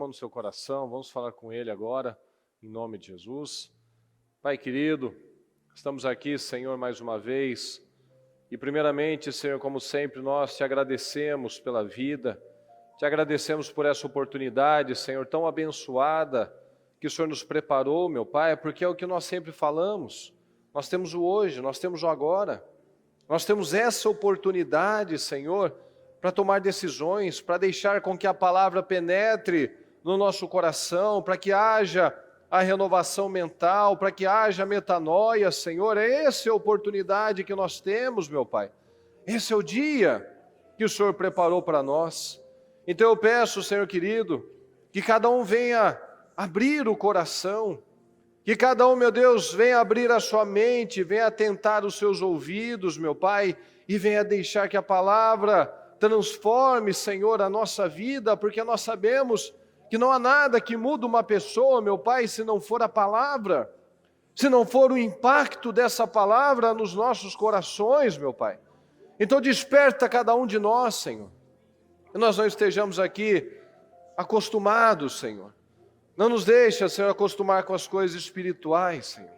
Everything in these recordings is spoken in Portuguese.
mão no seu coração, vamos falar com Ele agora, em nome de Jesus. Pai querido, estamos aqui, Senhor, mais uma vez, e primeiramente, Senhor, como sempre, nós te agradecemos pela vida, te agradecemos por essa oportunidade, Senhor, tão abençoada, que o Senhor nos preparou, meu Pai, porque é o que nós sempre falamos, nós temos o hoje, nós temos o agora, nós temos essa oportunidade, Senhor, para tomar decisões, para deixar com que a palavra penetre no nosso coração, para que haja a renovação mental, para que haja metanoia, Senhor. Essa é a oportunidade que nós temos, meu Pai. Esse é o dia que o Senhor preparou para nós. Então eu peço, Senhor querido, que cada um venha abrir o coração, que cada um, meu Deus, venha abrir a sua mente, venha atentar os seus ouvidos, meu Pai, e venha deixar que a palavra transforme, Senhor, a nossa vida, porque nós sabemos que não há nada que muda uma pessoa, meu Pai, se não for a palavra, se não for o impacto dessa palavra nos nossos corações, meu Pai. Então desperta cada um de nós, Senhor, que nós não estejamos aqui acostumados, Senhor. Não nos deixa, Senhor, acostumar com as coisas espirituais, Senhor.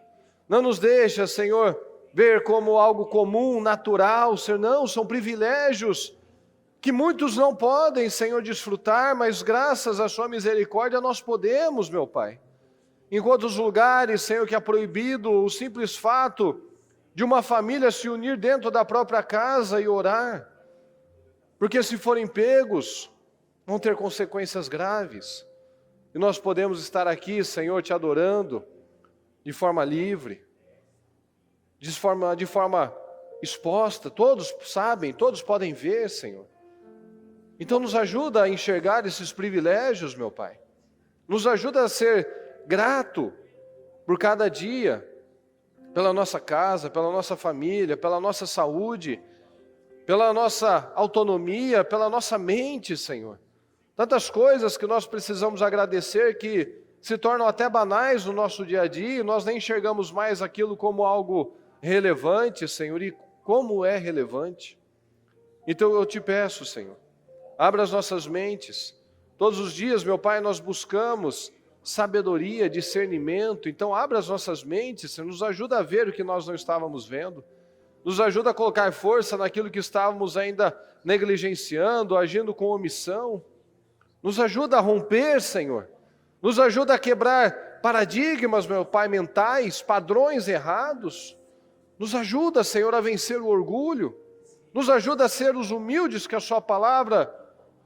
Não nos deixa, Senhor, ver como algo comum, natural, Senhor. Não, são privilégios que muitos não podem, Senhor, desfrutar, mas graças à sua misericórdia nós podemos, meu Pai. Em outros lugares, Senhor, que é proibido o simples fato de uma família se unir dentro da própria casa e orar, porque se forem pegos, vão ter consequências graves. E nós podemos estar aqui, Senhor, te adorando de forma livre, de forma exposta, todos sabem, todos podem ver, Senhor. Então nos ajuda a enxergar esses privilégios, meu Pai. Nos ajuda a ser grato por cada dia, pela nossa casa, pela nossa família, pela nossa saúde, pela nossa autonomia, pela nossa mente, Senhor. Tantas coisas que nós precisamos agradecer que se tornam até banais no nosso dia a dia, e nós nem enxergamos mais aquilo como algo relevante, Senhor, e como é relevante. Então eu te peço, Senhor, abra as nossas mentes. Todos os dias, meu Pai, nós buscamos sabedoria, discernimento. Então abra as nossas mentes, Senhor, nos ajuda a ver o que nós não estávamos vendo. Nos ajuda a colocar força naquilo que estávamos ainda negligenciando, agindo com omissão. Nos ajuda a romper, Senhor. Nos ajuda a quebrar paradigmas, meu Pai, mentais, padrões errados. Nos ajuda, Senhor, a vencer o orgulho. Nos ajuda a ser os humildes que a sua palavra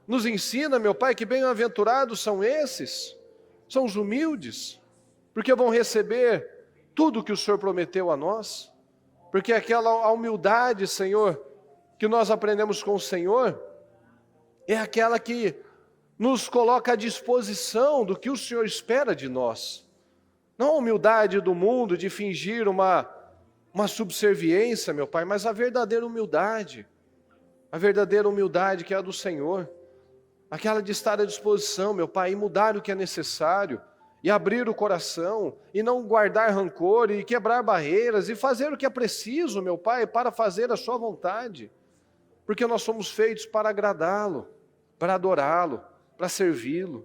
nos ensina, meu Pai, que bem-aventurados são esses. São os humildes, porque vão receber tudo que o Senhor prometeu a nós. Porque aquela humildade, Senhor, que nós aprendemos com o Senhor, é aquela que nos coloca à disposição do que o Senhor espera de nós. Não a humildade do mundo de fingir uma subserviência, meu Pai, mas a verdadeira humildade que é a do Senhor, aquela de estar à disposição, meu Pai, e mudar o que é necessário, e abrir o coração, e não guardar rancor, e quebrar barreiras, e fazer o que é preciso, meu Pai, para fazer a sua vontade, porque nós somos feitos para agradá-lo, para adorá-lo, para servi-lo,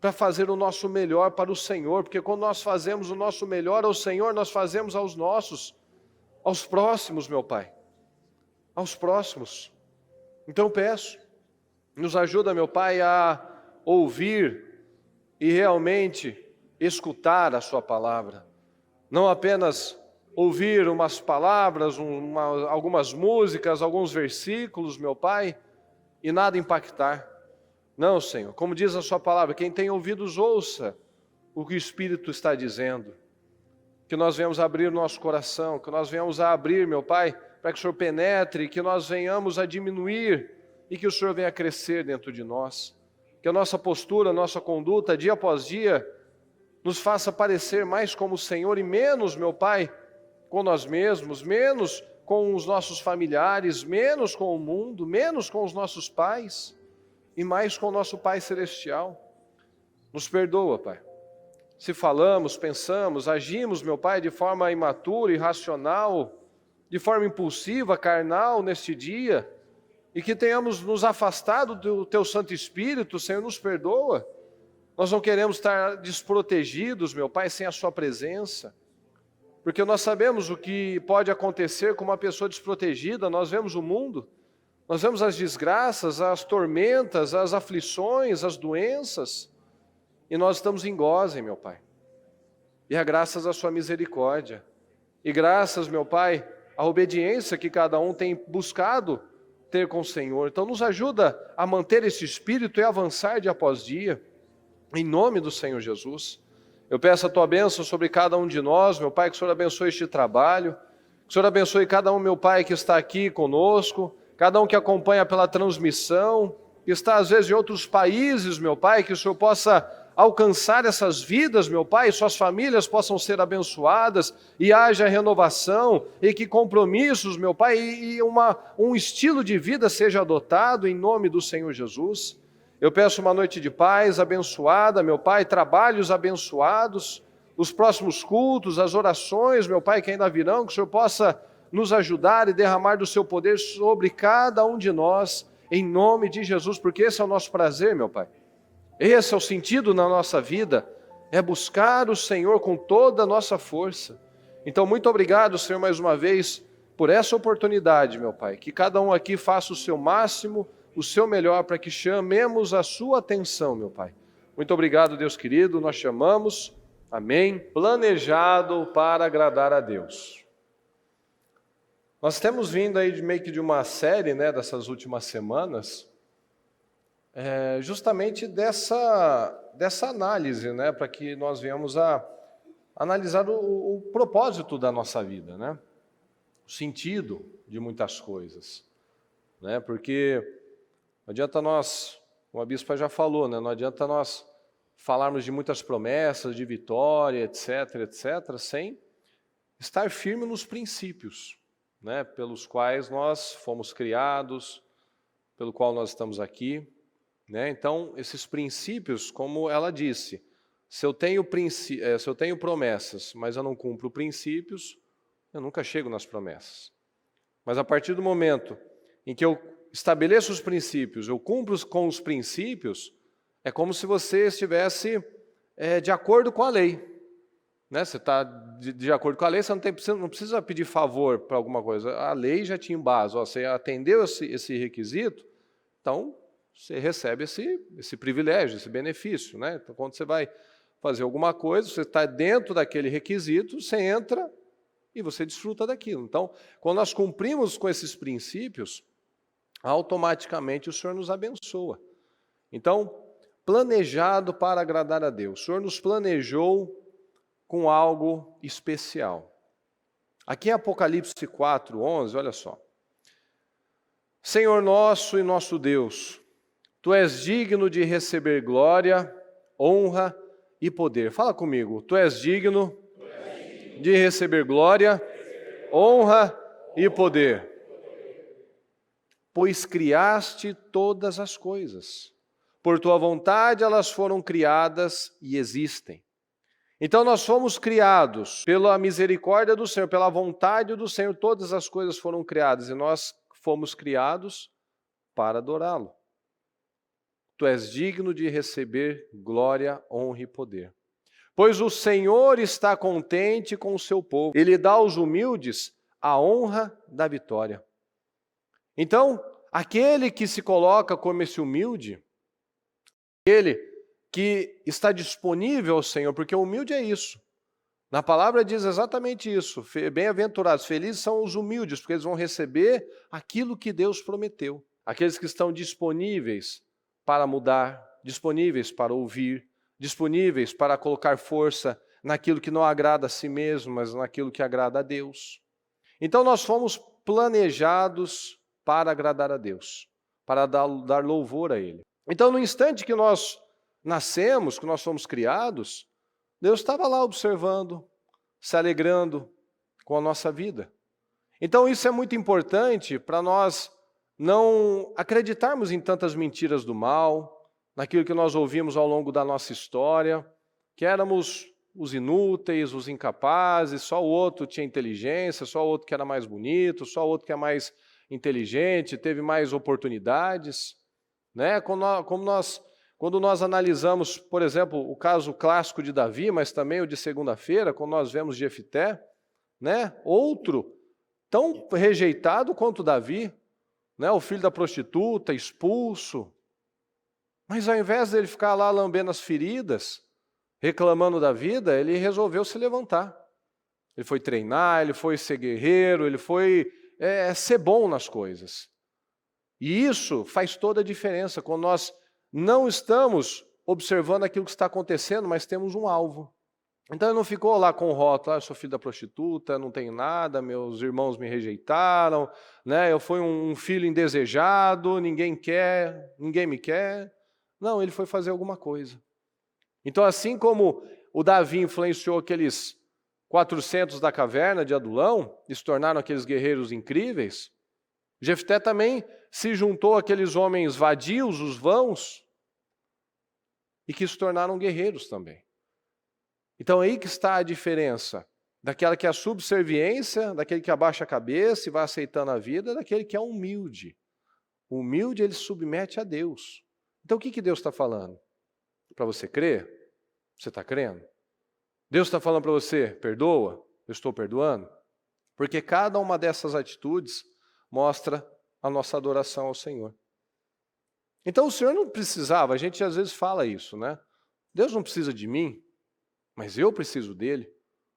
para fazer o nosso melhor para o Senhor, porque quando nós fazemos o nosso melhor ao Senhor, nós fazemos aos próximos, meu Pai, aos próximos. Então peço, nos ajuda, meu Pai, a ouvir e realmente escutar a sua palavra, não apenas ouvir umas palavras, algumas músicas, alguns versículos, meu Pai, e nada impactar. Não, Senhor, como diz a sua palavra, quem tem ouvidos ouça o que o Espírito está dizendo. Que nós venhamos abrir o nosso coração, que nós venhamos a abrir, meu Pai, para que o Senhor penetre, que nós venhamos a diminuir e que o Senhor venha a crescer dentro de nós. Que a nossa postura, a nossa conduta, dia após dia, nos faça parecer mais como o Senhor e menos, meu Pai, com nós mesmos, menos com os nossos familiares, menos com o mundo, menos com os nossos pais, e mais com o nosso Pai Celestial. Nos perdoa, Pai. Se falamos, pensamos, agimos, meu Pai, de forma imatura, irracional, de forma impulsiva, carnal, neste dia, e que tenhamos nos afastado do Teu Santo Espírito, Senhor, nos perdoa. Nós não queremos estar desprotegidos, meu Pai, sem a sua presença. Porque nós sabemos o que pode acontecer com uma pessoa desprotegida, nós vemos o mundo, nós vemos as desgraças, as tormentas, as aflições, as doenças, e nós estamos em goze, meu Pai. E é graças à sua misericórdia, e graças, meu Pai, à obediência que cada um tem buscado ter com o Senhor. Então nos ajuda a manter esse espírito e avançar dia após dia, em nome do Senhor Jesus. Eu peço a tua bênção sobre cada um de nós, meu Pai, que o Senhor abençoe este trabalho, que o Senhor abençoe cada um, meu Pai, que está aqui conosco, cada um que acompanha pela transmissão, que está às vezes em outros países, meu Pai, que o Senhor possa alcançar essas vidas, meu Pai, e suas famílias possam ser abençoadas, e haja renovação, e que compromissos, meu Pai, e um estilo de vida seja adotado em nome do Senhor Jesus. Eu peço uma noite de paz abençoada, meu Pai, trabalhos abençoados, os próximos cultos, as orações, meu Pai, que ainda virão, que o Senhor possa nos ajudar e derramar do seu poder sobre cada um de nós, em nome de Jesus, porque esse é o nosso prazer, meu Pai. Esse é o sentido na nossa vida, é buscar o Senhor com toda a nossa força. Então, muito obrigado, Senhor, mais uma vez, por essa oportunidade, meu Pai, que cada um aqui faça o seu máximo, o seu melhor para que chamemos a sua atenção, meu Pai. Muito obrigado, Deus querido, nós chamamos, amém, planejado para agradar a Deus. Nós temos vindo aí meio que de uma série, né, dessas últimas semanas, justamente dessa análise, né, para que nós venhamos a analisar o propósito da nossa vida, né, o sentido de muitas coisas, né, porque não adianta nós, como a bispa já falou, né, não adianta nós falarmos de muitas promessas, de vitória, etc., etc., sem estar firme nos princípios, né, pelos quais nós fomos criados, pelo qual nós estamos aqui, né? Então, esses princípios, como ela disse, se eu tenho promessas, mas eu não cumpro princípios, eu nunca chego nas promessas. Mas a partir do momento em que eu estabeleço os princípios, eu cumpro com os princípios, é como se você estivesse de acordo com a lei. Né? Você está de acordo com a lei, você não precisa pedir favor para alguma coisa. A lei já te embasa. Você atendeu esse requisito, então você recebe esse privilégio, esse benefício. Né? Então, quando você vai fazer alguma coisa, você está dentro daquele requisito, você entra e você desfruta daquilo. Então, quando nós cumprimos com esses princípios, automaticamente o Senhor nos abençoa. Então, planejado para agradar a Deus. O Senhor nos planejou com algo especial. Aqui em Apocalipse 4:11, olha só. Senhor nosso e nosso Deus, Tu és digno de receber glória, honra e poder. Fala comigo. Tu és digno de receber glória, honra e poder. Pois criaste todas as coisas. Por Tua vontade elas foram criadas e existem. Então nós fomos criados pela misericórdia do Senhor, pela vontade do Senhor, todas as coisas foram criadas e nós fomos criados para adorá-lo. Tu és digno de receber glória, honra e poder. Pois o Senhor está contente com o seu povo. Ele dá aos humildes a honra da vitória. Então, aquele que se coloca como esse humilde, aquele que está disponível ao Senhor, porque o humilde é isso. Na palavra diz exatamente isso. Bem-aventurados, felizes são os humildes, porque eles vão receber aquilo que Deus prometeu. Aqueles que estão disponíveis para mudar, disponíveis para ouvir, disponíveis para colocar força naquilo que não agrada a si mesmo, mas naquilo que agrada a Deus. Então nós fomos planejados para agradar a Deus, para dar louvor a Ele. Então no instante que nós nascemos, que nós fomos criados, Deus estava lá observando, se alegrando com a nossa vida. Então isso é muito importante para nós não acreditarmos em tantas mentiras do mal, naquilo que nós ouvimos ao longo da nossa história, que éramos os inúteis, os incapazes, só o outro tinha inteligência, só o outro que era mais bonito, só o outro que é mais inteligente, teve mais oportunidades. Né? Como nós Quando nós analisamos, por exemplo, o caso clássico de Davi, mas também o de segunda-feira, quando nós vemos Jefté, né? Outro tão rejeitado quanto Davi, né? O filho da prostituta, expulso. Mas ao invés dele ficar lá lambendo as feridas, reclamando da vida, ele resolveu se levantar. Ele foi treinar, ele foi ser guerreiro, ele foi ser bom nas coisas. E isso faz toda a diferença quando nós não estamos observando aquilo que está acontecendo, mas temos um alvo. Então ele não ficou lá com o rótulo, eu sou filho da prostituta, não tenho nada, meus irmãos me rejeitaram, né? Eu fui um filho indesejado, ninguém me quer. Não, ele foi fazer alguma coisa. Então assim como o Davi influenciou aqueles 400 da caverna de Adulão, e se tornaram aqueles guerreiros incríveis, Jefté também se juntou àqueles homens vadios, os vãos, e que se tornaram guerreiros também. Então aí que está a diferença daquela que é a subserviência, daquele que abaixa a cabeça e vai aceitando a vida, daquele que é humilde. O humilde, ele se submete a Deus. Então o que Deus está falando? Para você crer? Você está crendo? Deus está falando para você, perdoa? Eu estou perdoando? Porque cada uma dessas atitudes mostra a nossa adoração ao Senhor. Então o Senhor não precisava, a gente às vezes fala isso, né? Deus não precisa de mim, mas eu preciso dele,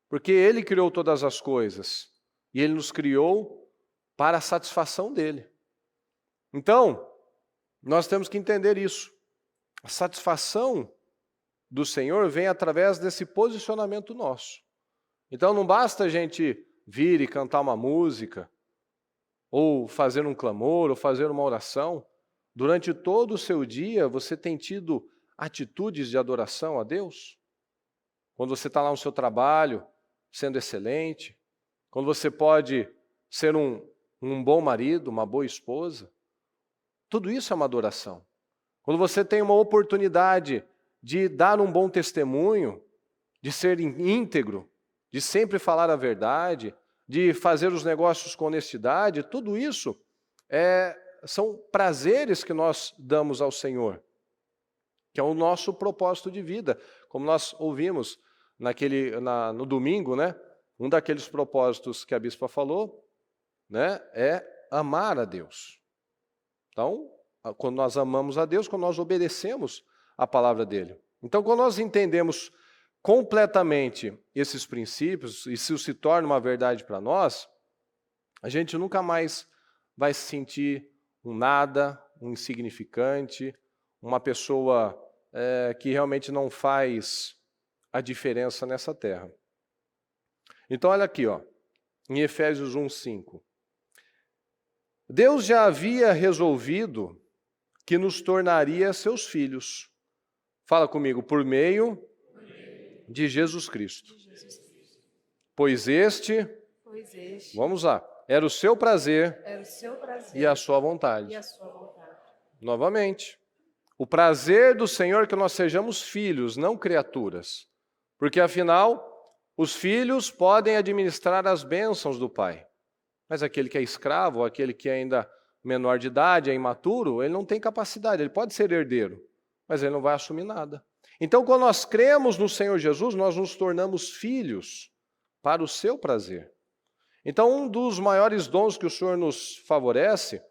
porque ele criou todas as coisas e ele nos criou para a satisfação dele. Então, nós temos que entender isso. A satisfação do Senhor vem através desse posicionamento nosso. Então não basta a gente vir e cantar uma música, ou fazer um clamor, ou fazer uma oração. Durante todo o seu dia, você tem tido atitudes de adoração a Deus? Quando você está lá no seu trabalho, sendo excelente, quando você pode ser um bom marido, uma boa esposa, tudo isso é uma adoração. Quando você tem uma oportunidade de dar um bom testemunho, de ser íntegro, de sempre falar a verdade, de fazer os negócios com honestidade, tudo isso são prazeres que nós damos ao Senhor, que é o nosso propósito de vida. Como nós ouvimos no domingo, né? Um daqueles propósitos que a bispa falou, né, é amar a Deus. Então, quando nós amamos a Deus, quando nós obedecemos a palavra dele. Então, quando nós entendemos completamente esses princípios, e isso se torna uma verdade para nós, a gente nunca mais vai se sentir um nada, um insignificante, uma pessoa que realmente não faz a diferença nessa terra. Então olha aqui, ó, em Efésios 1:5. Deus já havia resolvido que nos tornaria seus filhos. Fala comigo, por meio de Jesus Cristo. Pois este, vamos lá, era o seu prazer, e a sua vontade. Novamente, o prazer do Senhor é que nós sejamos filhos, não criaturas. Porque afinal, os filhos podem administrar as bênçãos do Pai. Mas aquele que é escravo, aquele que é ainda menor de idade, é imaturo, ele não tem capacidade, ele pode ser herdeiro, mas ele não vai assumir nada. Então, quando nós cremos no Senhor Jesus, nós nos tornamos filhos para o seu prazer. Então, um dos maiores dons que o Senhor nos favorece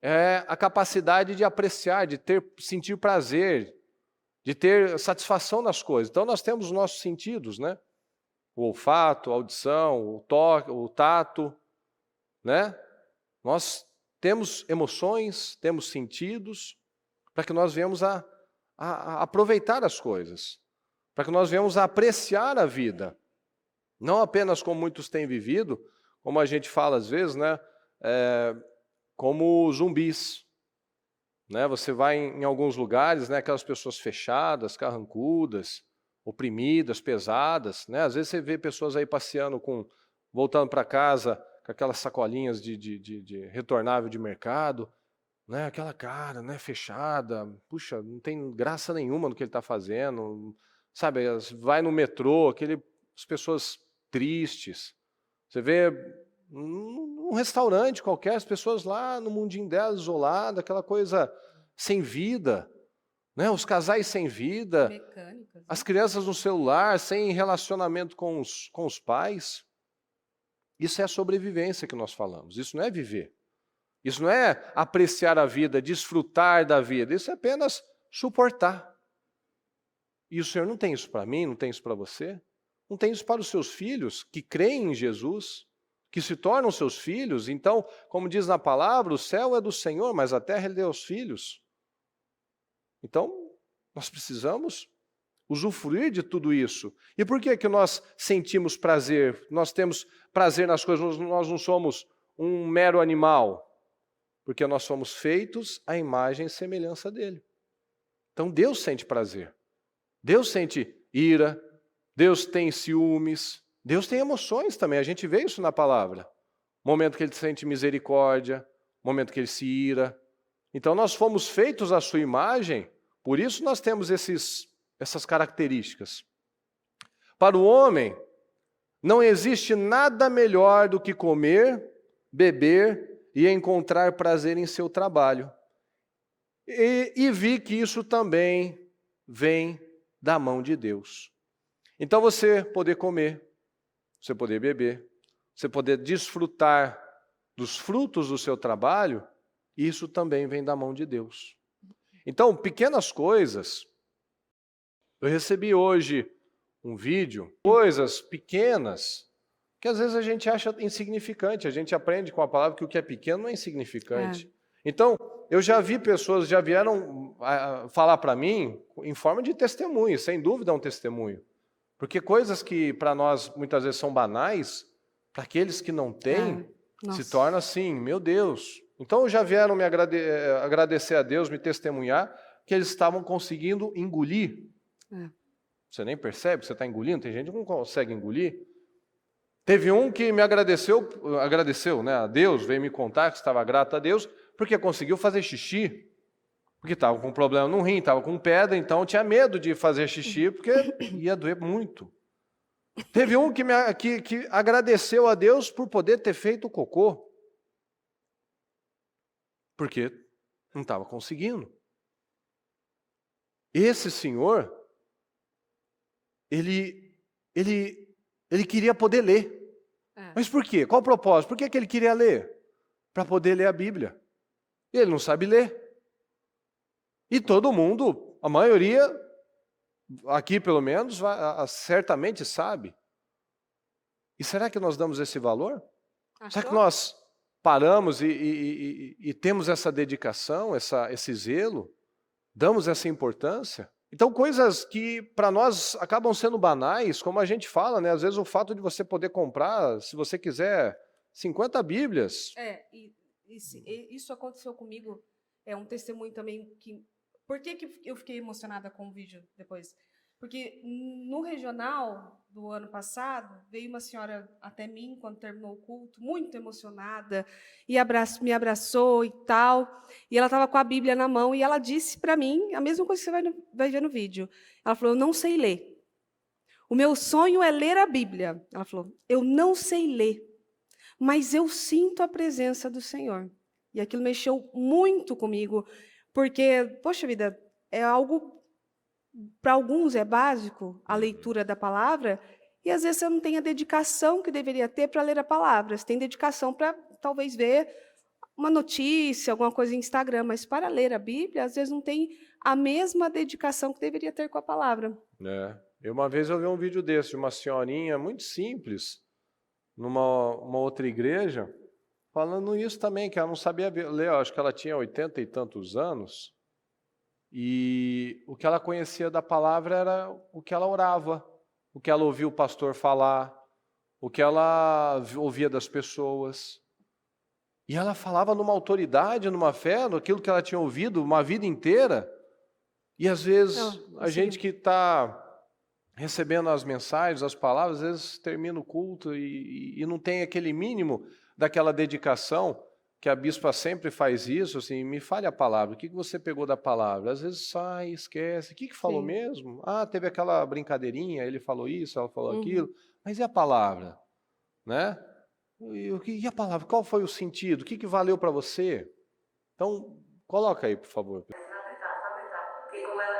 é a capacidade de apreciar, de sentir prazer, de ter satisfação nas coisas. Então, nós temos os nossos sentidos, né? O olfato, a audição, o toque, o tato, né? Nós temos emoções, temos sentidos, para que nós venhamos a aproveitar as coisas, para que nós venhamos a apreciar a vida, não apenas como muitos têm vivido, como a gente fala às vezes, né, como zumbis. Né? Você vai em alguns lugares, né, aquelas pessoas fechadas, carrancudas, oprimidas, pesadas. Né? Às vezes você vê pessoas aí passeando, voltando para casa com aquelas sacolinhas de retornável de mercado, né? Aquela cara, né, fechada, puxa, não tem graça nenhuma no que ele está fazendo, sabe? Vai no metrô, as pessoas tristes. Você vê num restaurante qualquer, as pessoas lá no mundinho delas, isoladas, aquela coisa sem vida, né? Os casais sem vida, Mecânicas. as crianças no celular, sem relacionamento com os pais. Isso é a sobrevivência que nós falamos, isso não é viver. Isso não é apreciar a vida, desfrutar da vida, isso é apenas suportar. E o Senhor não tem isso para mim, não tem isso para você, não tem isso para os seus filhos que creem em Jesus, que se tornam seus filhos. Então, como diz na palavra, o céu é do Senhor, mas a terra é de seus filhos. Então, nós precisamos usufruir de tudo isso. E por que que nós sentimos prazer? Nós temos prazer nas coisas, nós não somos um mero animal. Porque nós somos feitos à imagem e semelhança dele. Então Deus sente prazer. Deus sente ira, Deus tem ciúmes, Deus tem emoções também, a gente vê isso na palavra. Momento que ele sente misericórdia, momento que ele se ira. Então nós fomos feitos à sua imagem, por isso nós temos essas características. Para o homem, não existe nada melhor do que comer, beber e encontrar prazer em seu trabalho. E vi que isso também vem da mão de Deus. Então você poder comer, você poder beber, você poder desfrutar dos frutos do seu trabalho, isso também vem da mão de Deus. Então, pequenas coisas. Eu recebi hoje um vídeo, coisas pequenas, que às vezes a gente acha insignificante, a gente aprende com a palavra que o que é pequeno não é insignificante. Então, eu já vi pessoas, já vieram falar para mim em forma de testemunho, sem dúvida é um testemunho. Porque coisas que para nós muitas vezes são banais, para aqueles que não têm, se torna assim, meu Deus. Então já vieram me agradecer a Deus, me testemunhar, que eles estavam conseguindo engolir. Você nem percebe que você está engolindo, tem gente que não consegue engolir. Teve um que me agradeceu, né, a Deus, veio me contar que estava grato a Deus, porque conseguiu fazer xixi, porque estava com problema no rim, estava com pedra, então tinha medo de fazer xixi, porque ia doer muito. Teve um que agradeceu a Deus por poder ter feito cocô, porque não estava conseguindo. Esse senhor, ele queria poder ler. Mas por quê? Qual o propósito? Por que ele queria ler? Para poder ler a Bíblia. E ele não sabe ler. E todo mundo, a maioria, aqui pelo menos, certamente sabe. E será que nós damos esse valor? Achou? Será que nós paramos e temos essa dedicação, esse zelo? Damos essa importância? Então, coisas que para nós acabam sendo banais, como a gente fala, né? Às vezes o fato de você poder comprar, se você quiser, 50 Bíblias. Isso aconteceu comigo, é um testemunho também que... Por que eu fiquei emocionada com o vídeo depois? Porque no regional do ano passado, veio uma senhora até mim, quando terminou o culto, muito emocionada, e me abraçou e tal, e ela estava com a Bíblia na mão, e ela disse para mim, a mesma coisa que você vai ver no vídeo, ela falou, eu não sei ler. O meu sonho é ler a Bíblia. Ela falou, eu não sei ler, mas eu sinto a presença do Senhor. E aquilo mexeu muito comigo, porque, poxa vida, é algo... Para alguns é básico a leitura da palavra, e às vezes você não tem a dedicação que deveria ter para ler a palavra. Você tem dedicação para, talvez, ver uma notícia, alguma coisa em Instagram, mas para ler a Bíblia, às vezes não tem a mesma dedicação que deveria ter com a palavra. Uma vez eu vi um vídeo desse, de uma senhorinha muito simples, numa outra igreja, falando isso também, que ela não sabia ler, acho que ela tinha 80 e tantos anos, e o que ela conhecia da palavra era o que ela orava, o que ela ouvia o pastor falar, o que ela ouvia das pessoas. E ela falava numa autoridade, numa fé, naquilo que ela tinha ouvido uma vida inteira. E às vezes a gente que está recebendo as mensagens, as palavras, às vezes termina o culto e não tem aquele mínimo daquela dedicação, que a bispa sempre faz isso, assim, me fale a palavra, o que você pegou da palavra? Às vezes sai, esquece, o que falou mesmo? Teve aquela brincadeirinha, ele falou isso, ela falou aquilo, mas e a palavra? Né? E a palavra, qual foi o sentido? O que valeu para você? Então, coloca aí, por favor. Porque como ela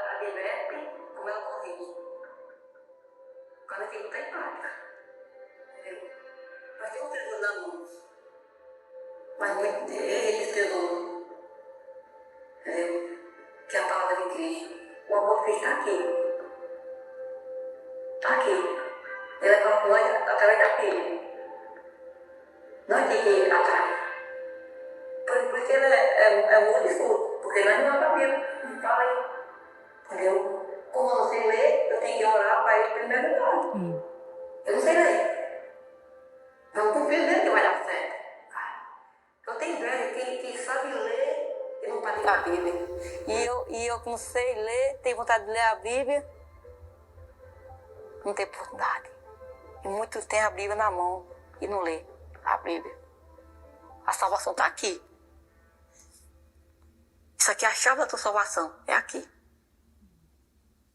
Deus na mão. Mas muito ele perdoou. Entendeu? Que é a palavra de Cristo. O amor de Cristo está aqui. Está aqui. Ele é para nós através da Bíblia. Não tem que ir atrás. Por isso ele é o único. Porque nós não é a Bíblia. Não fala aí. Entendeu? Como eu não sei ler, eu tenho que orar para ele primeiro lugar. Eu não sei ler. Eu confio nele que vai dar certo. Eu tenho velho que sabe ler e não pode ler a Bíblia. E eu que não sei ler, tenho vontade de ler a Bíblia, não tenho oportunidade. E muitos têm a Bíblia na mão e não lê a Bíblia. A salvação está aqui. Isso aqui é a chave da tua salvação. É aqui.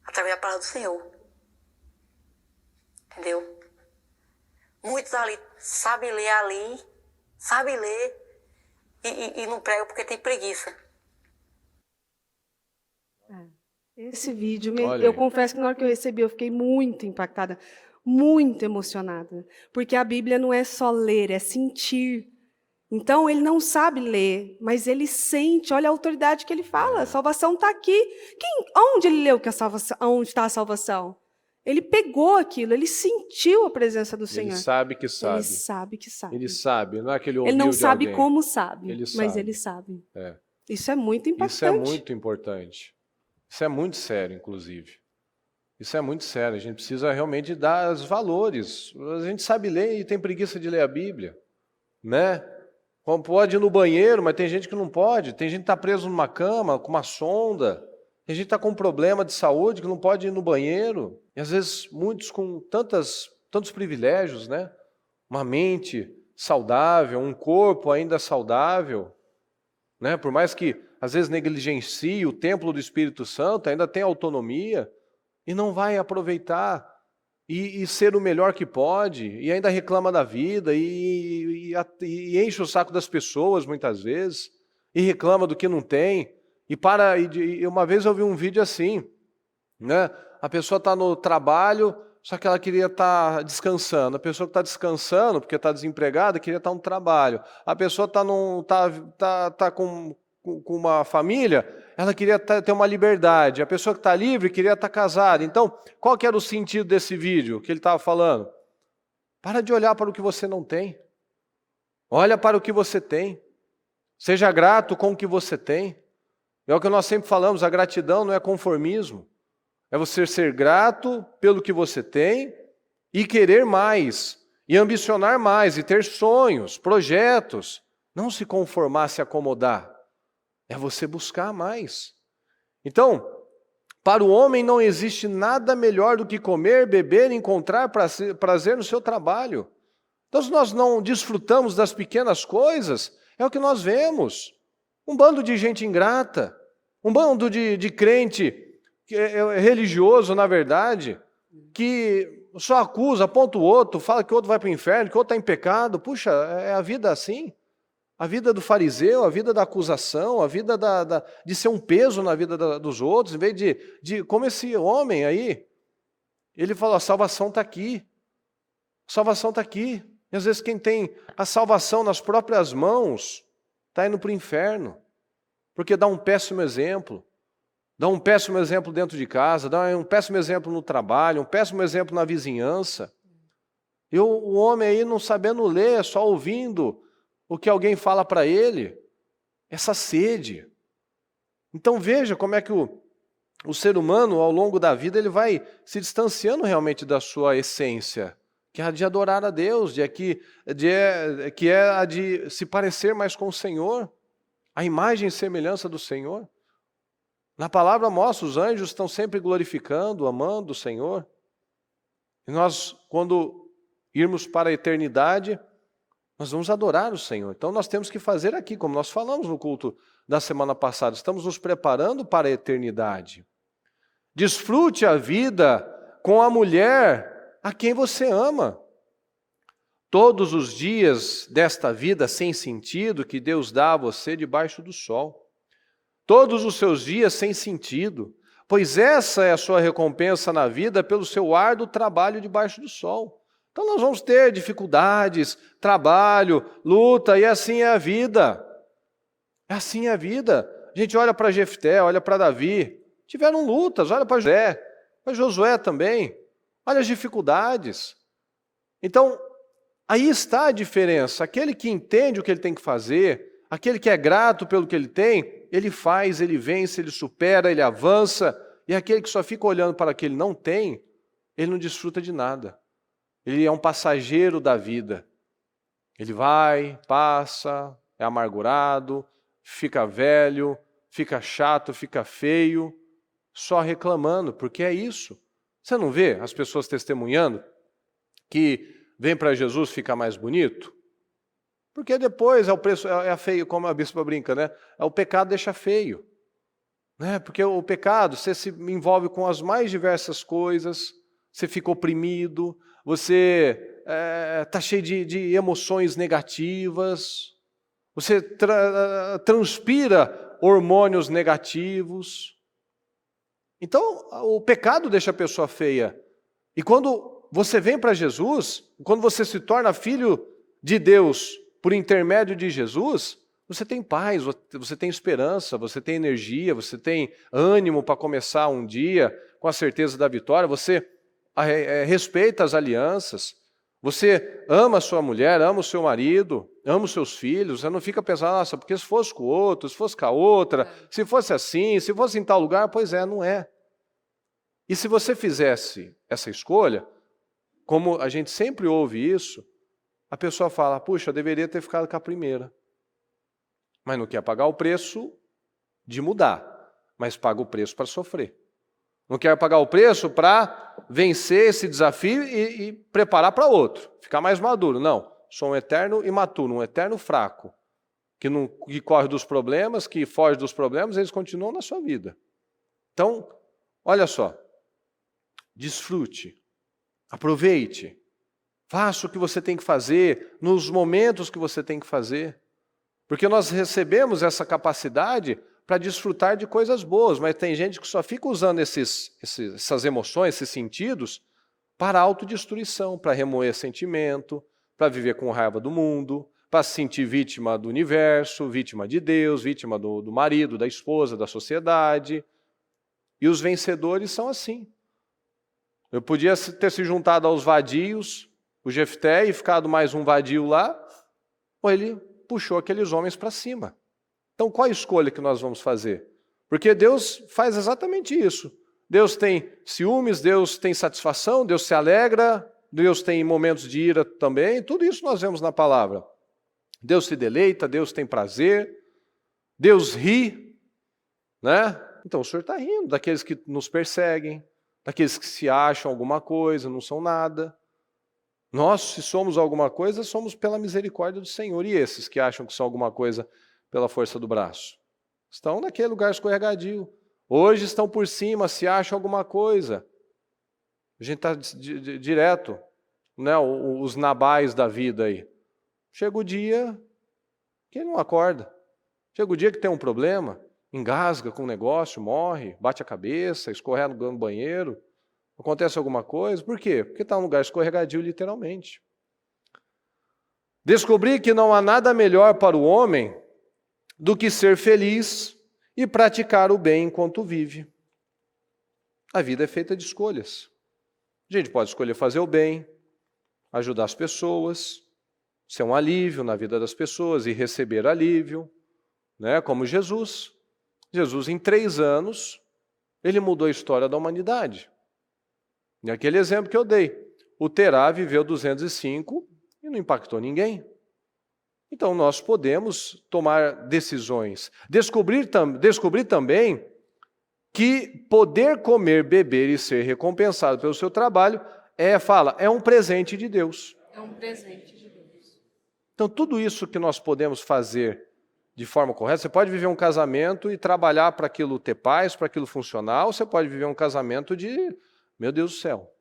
Através da palavra do Senhor. Entendeu? Muitos ali sabem ler e não pregam porque tem preguiça. Esse vídeo, Olha eu aí. confesso que na hora que eu recebi, eu fiquei muito impactada, muito emocionada. Porque a Bíblia não é só ler, é sentir. Então, ele não sabe ler, mas ele sente. Olha a autoridade que ele fala. A salvação está aqui. Onde ele leu que a salvação, onde está a salvação? Ele pegou aquilo, ele sentiu a presença do Senhor. Ele sabe que sabe. Ele sabe que sabe. Ele sabe, não é que ele ouviu Ele não de sabe alguém. como sabe, Ele mas sabe. ele sabe. É. Isso é muito impactante. Isso é muito importante. Isso é muito sério, inclusive. Isso é muito sério. A gente precisa realmente dar os valores. A gente sabe ler e tem preguiça de ler a Bíblia, né? Pode ir no banheiro, mas tem gente que não pode. Tem gente que está preso numa cama, com uma sonda. Tem gente que está com um problema de saúde que não pode ir no banheiro. E às vezes muitos com tantos privilégios, né? Uma mente saudável, um corpo ainda saudável, né? Por mais que às vezes negligencie o templo do Espírito Santo, ainda tem autonomia e não vai aproveitar e ser o melhor que pode, e ainda reclama da vida e enche o saco das pessoas muitas vezes, e reclama do que não tem. E uma vez eu vi um vídeo assim, né? A pessoa está no trabalho, só que ela queria estar descansando. A pessoa que está descansando, porque está desempregada, queria estar no trabalho. A pessoa está com uma família, ela queria ter uma liberdade. A pessoa que está livre queria estar casada. Então, qual que era o sentido desse vídeo que ele estava falando? Para de olhar para o que você não tem. Olha para o que você tem. Seja grato com o que você tem. É o que nós sempre falamos, a gratidão não é conformismo. É você ser grato pelo que você tem e querer mais, e ambicionar mais, e ter sonhos, projetos. Não se conformar, se acomodar. É você buscar mais. Então, para o homem não existe nada melhor do que comer, beber e encontrar prazer no seu trabalho. Então, se nós não desfrutamos das pequenas coisas, é o que nós vemos. Um bando de gente ingrata, um bando de crente religioso, na verdade, que só acusa, aponta o outro, fala que o outro vai para o inferno, que o outro está em pecado. Puxa, é a vida assim. A vida do fariseu, a vida da acusação, a vida de ser um peso na vida dos outros, em vez de como esse homem aí, ele falou, a salvação está aqui. A salvação está aqui. E às vezes quem tem a salvação nas próprias mãos está indo para o inferno, porque dá um péssimo exemplo. Dá um péssimo exemplo dentro de casa, dá um péssimo exemplo no trabalho, um péssimo exemplo na vizinhança. E o homem aí não sabendo ler, só ouvindo o que alguém fala para ele, essa sede. Então veja como é que o ser humano, ao longo da vida, ele vai se distanciando realmente da sua essência, que é a de adorar a Deus, que é a de se parecer mais com o Senhor, a imagem e semelhança do Senhor. Na palavra mostra, os anjos estão sempre glorificando, amando o Senhor. E nós, quando irmos para a eternidade, nós vamos adorar o Senhor. Então nós temos que fazer aqui, como nós falamos no culto da semana passada, estamos nos preparando para a eternidade. Desfrute a vida com a mulher a quem você ama. Todos os dias desta vida sem sentido que Deus dá a você debaixo do sol. Todos os seus dias sem sentido, pois essa é a sua recompensa na vida pelo seu árduo trabalho debaixo do sol. Então nós vamos ter dificuldades, trabalho, luta, e assim é a vida. Assim é a vida. A gente olha para Jefté, olha para Davi, tiveram lutas, olha para José, para Josué também, olha as dificuldades. Então, aí está a diferença. Aquele que entende o que ele tem que fazer, aquele que é grato pelo que ele tem, ele faz, ele vence, ele supera, ele avança. E aquele que só fica olhando para o que ele não tem, ele não desfruta de nada. Ele é um passageiro da vida. Ele vai, passa, é amargurado, fica velho, fica chato, fica feio, só reclamando, porque é isso. Você não vê as pessoas testemunhando que vem para Jesus ficar mais bonito? Porque depois é o preço, é feio, como a bispa brinca, né? O pecado deixa feio. Né? Porque o pecado, você se envolve com as mais diversas coisas, você fica oprimido, você está cheio de emoções negativas, você transpira hormônios negativos. Então, o pecado deixa a pessoa feia. E quando você vem para Jesus, quando você se torna filho de Deus por intermédio de Jesus, você tem paz, você tem esperança, você tem energia, você tem ânimo para começar um dia com a certeza da vitória, você respeita as alianças, você ama a sua mulher, ama o seu marido, ama os seus filhos, você não fica pensando, nossa, porque se fosse com o outro, se fosse com a outra, se fosse assim, se fosse em tal lugar, pois é, não é. E se você fizesse essa escolha, como a gente sempre ouve isso, a pessoa fala, puxa, eu deveria ter ficado com a primeira. Mas não quer pagar o preço de mudar, mas paga o preço para sofrer. Não quer pagar o preço para vencer esse desafio e preparar para outro, ficar mais maduro. Não, sou um eterno imaturo, um eterno fraco, que corre dos problemas, que foge dos problemas, eles continuam na sua vida. Então, olha só, desfrute, aproveite, faça o que você tem que fazer, nos momentos que você tem que fazer. Porque nós recebemos essa capacidade para desfrutar de coisas boas, mas tem gente que só fica usando essas emoções, esses sentidos, para autodestruição, para remoer sentimento, para viver com raiva do mundo, para se sentir vítima do universo, vítima de Deus, vítima do marido, da esposa, da sociedade. E os vencedores são assim. Eu podia ter se juntado aos vadios, o Jefté, e ficado mais um vadio lá, ou ele puxou aqueles homens para cima. Então, qual a escolha que nós vamos fazer? Porque Deus faz exatamente isso. Deus tem ciúmes, Deus tem satisfação, Deus se alegra, Deus tem momentos de ira também, tudo isso nós vemos na palavra. Deus se deleita, Deus tem prazer, Deus ri, né? Então o Senhor está rindo daqueles que nos perseguem, daqueles que se acham alguma coisa, não são nada. Nós, se somos alguma coisa, somos pela misericórdia do Senhor. E esses que acham que são alguma coisa pela força do braço? Estão naquele lugar escorregadio. Hoje estão por cima, se acham alguma coisa. A gente está direto, né, os nabais da vida aí. Chega o dia que ele não acorda. Chega o dia que tem um problema, engasga com o negócio, morre, bate a cabeça, escorrega no banheiro. Acontece alguma coisa, por quê? Porque está num lugar escorregadio, literalmente. Descobri que não há nada melhor para o homem do que ser feliz e praticar o bem enquanto vive. A vida é feita de escolhas. A gente pode escolher fazer o bem, ajudar as pessoas, ser um alívio na vida das pessoas e receber alívio, né? Como Jesus. Jesus, em 3 anos, ele mudou a história da humanidade. E aquele exemplo que eu dei, o Terá viveu 205 e não impactou ninguém. Então nós podemos tomar decisões. Descobrir também que poder comer, beber e ser recompensado pelo seu trabalho é um presente de Deus. É um presente de Deus. Então tudo isso que nós podemos fazer de forma correta, você pode viver um casamento e trabalhar para aquilo ter paz, para aquilo funcionar, ou você pode viver um casamento de... Meu Deus do céu,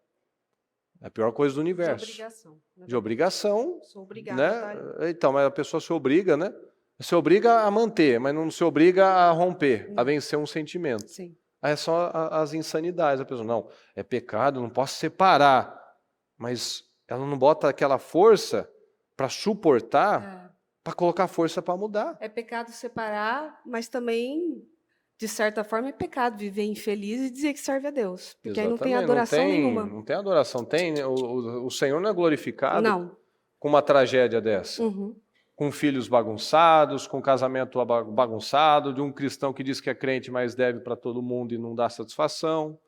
é a pior coisa do universo. De obrigação. De obrigação. Sou obrigada, Né? tá? Então, mas a pessoa se obriga, né? Se obriga a manter, mas não se obriga a romper, a vencer um sentimento. Sim. Aí é só as insanidades. A pessoa, não, é pecado, não posso separar. Mas ela não bota aquela força para suportar, para colocar força para mudar. É pecado separar, mas também, de certa forma, é pecado viver infeliz e dizer que serve a Deus. Porque aí não tem adoração nenhuma. Não tem adoração. O Senhor não é glorificado Não. com uma tragédia dessa. Uhum. Com filhos bagunçados, com casamento bagunçado, de um cristão que diz que é crente, mas deve para todo mundo e não dá satisfação.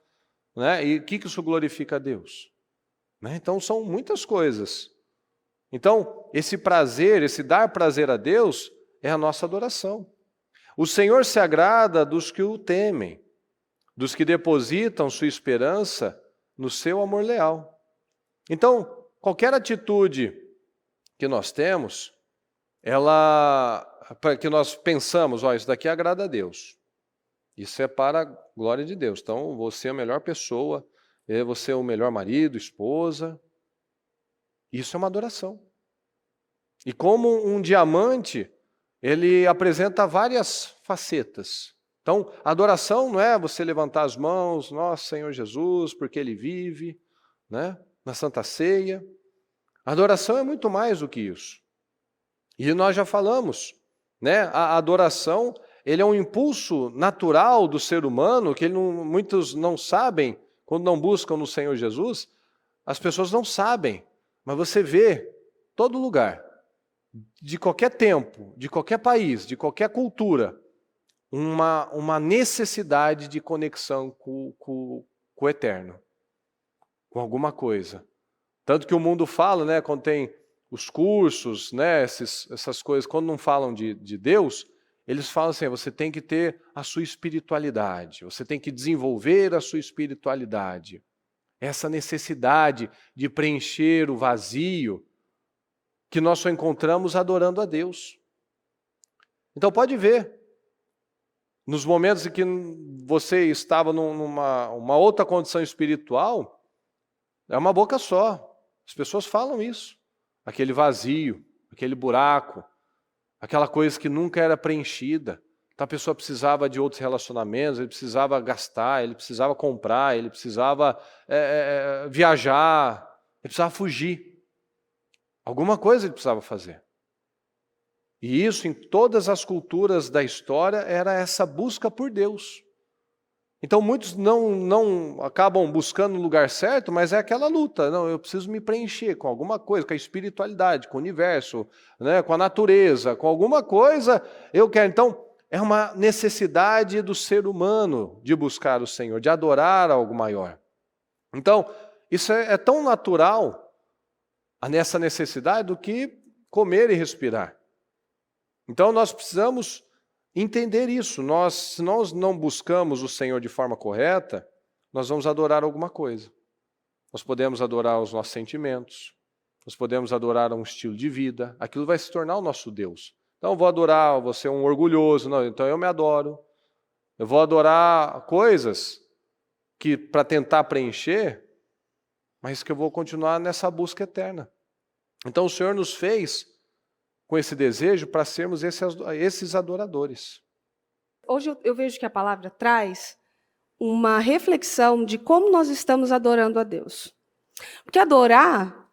Né? E o que isso glorifica a Deus? Né? Então são muitas coisas. Então, esse prazer, esse dar prazer a Deus é a nossa adoração. O Senhor se agrada dos que o temem, dos que depositam sua esperança no seu amor leal. Então, qualquer atitude que nós temos, para que nós pensamos, isso daqui agrada a Deus. Isso é para a glória de Deus. Então, você é a melhor pessoa, você é o melhor marido, esposa. Isso é uma adoração. E como um diamante, ele apresenta várias facetas. Então, a adoração não é você levantar as mãos, nossa, Senhor Jesus, porque Ele vive, né, na Santa Ceia. A adoração é muito mais do que isso. E nós já falamos, né, a adoração, ele é um impulso natural do ser humano, que muitos não sabem, quando não buscam no Senhor Jesus, as pessoas não sabem, mas você vê todo lugar, de qualquer tempo, de qualquer país, de qualquer cultura, uma necessidade de conexão com o eterno, com alguma coisa. Tanto que o mundo fala, né, quando tem os cursos, né, essas coisas, quando não falam de Deus, eles falam assim, você tem que ter a sua espiritualidade, você tem que desenvolver a sua espiritualidade. Essa necessidade de preencher o vazio que nós só encontramos adorando a Deus. Então pode ver, nos momentos em que você estava numa outra condição espiritual, é uma boca só. As pessoas falam isso. Aquele vazio, aquele buraco, aquela coisa que nunca era preenchida. Então a pessoa precisava de outros relacionamentos, ele precisava gastar, ele precisava comprar, ele precisava viajar, ele precisava fugir. Alguma coisa ele precisava fazer. E isso em todas as culturas da história era essa busca por Deus. Então muitos não acabam buscando o lugar certo, mas é aquela luta. Não, eu preciso me preencher com alguma coisa, com a espiritualidade, com o universo, né, com a natureza, com alguma coisa eu quero. Então é uma necessidade do ser humano de buscar o Senhor, de adorar algo maior. Então isso é tão natural nessa necessidade do que comer e respirar. Então nós precisamos entender isso. Se nós não buscamos o Senhor de forma correta, nós vamos adorar alguma coisa. Nós podemos adorar os nossos sentimentos, nós podemos adorar um estilo de vida, aquilo vai se tornar o nosso Deus. Então eu vou adorar, você é um orgulhoso, não, então eu me adoro. Eu vou adorar coisas que para tentar preencher, mas que eu vou continuar nessa busca eterna. Então o Senhor nos fez com esse desejo para sermos esses adoradores. Hoje eu vejo que a palavra traz uma reflexão de como nós estamos adorando a Deus. Porque adorar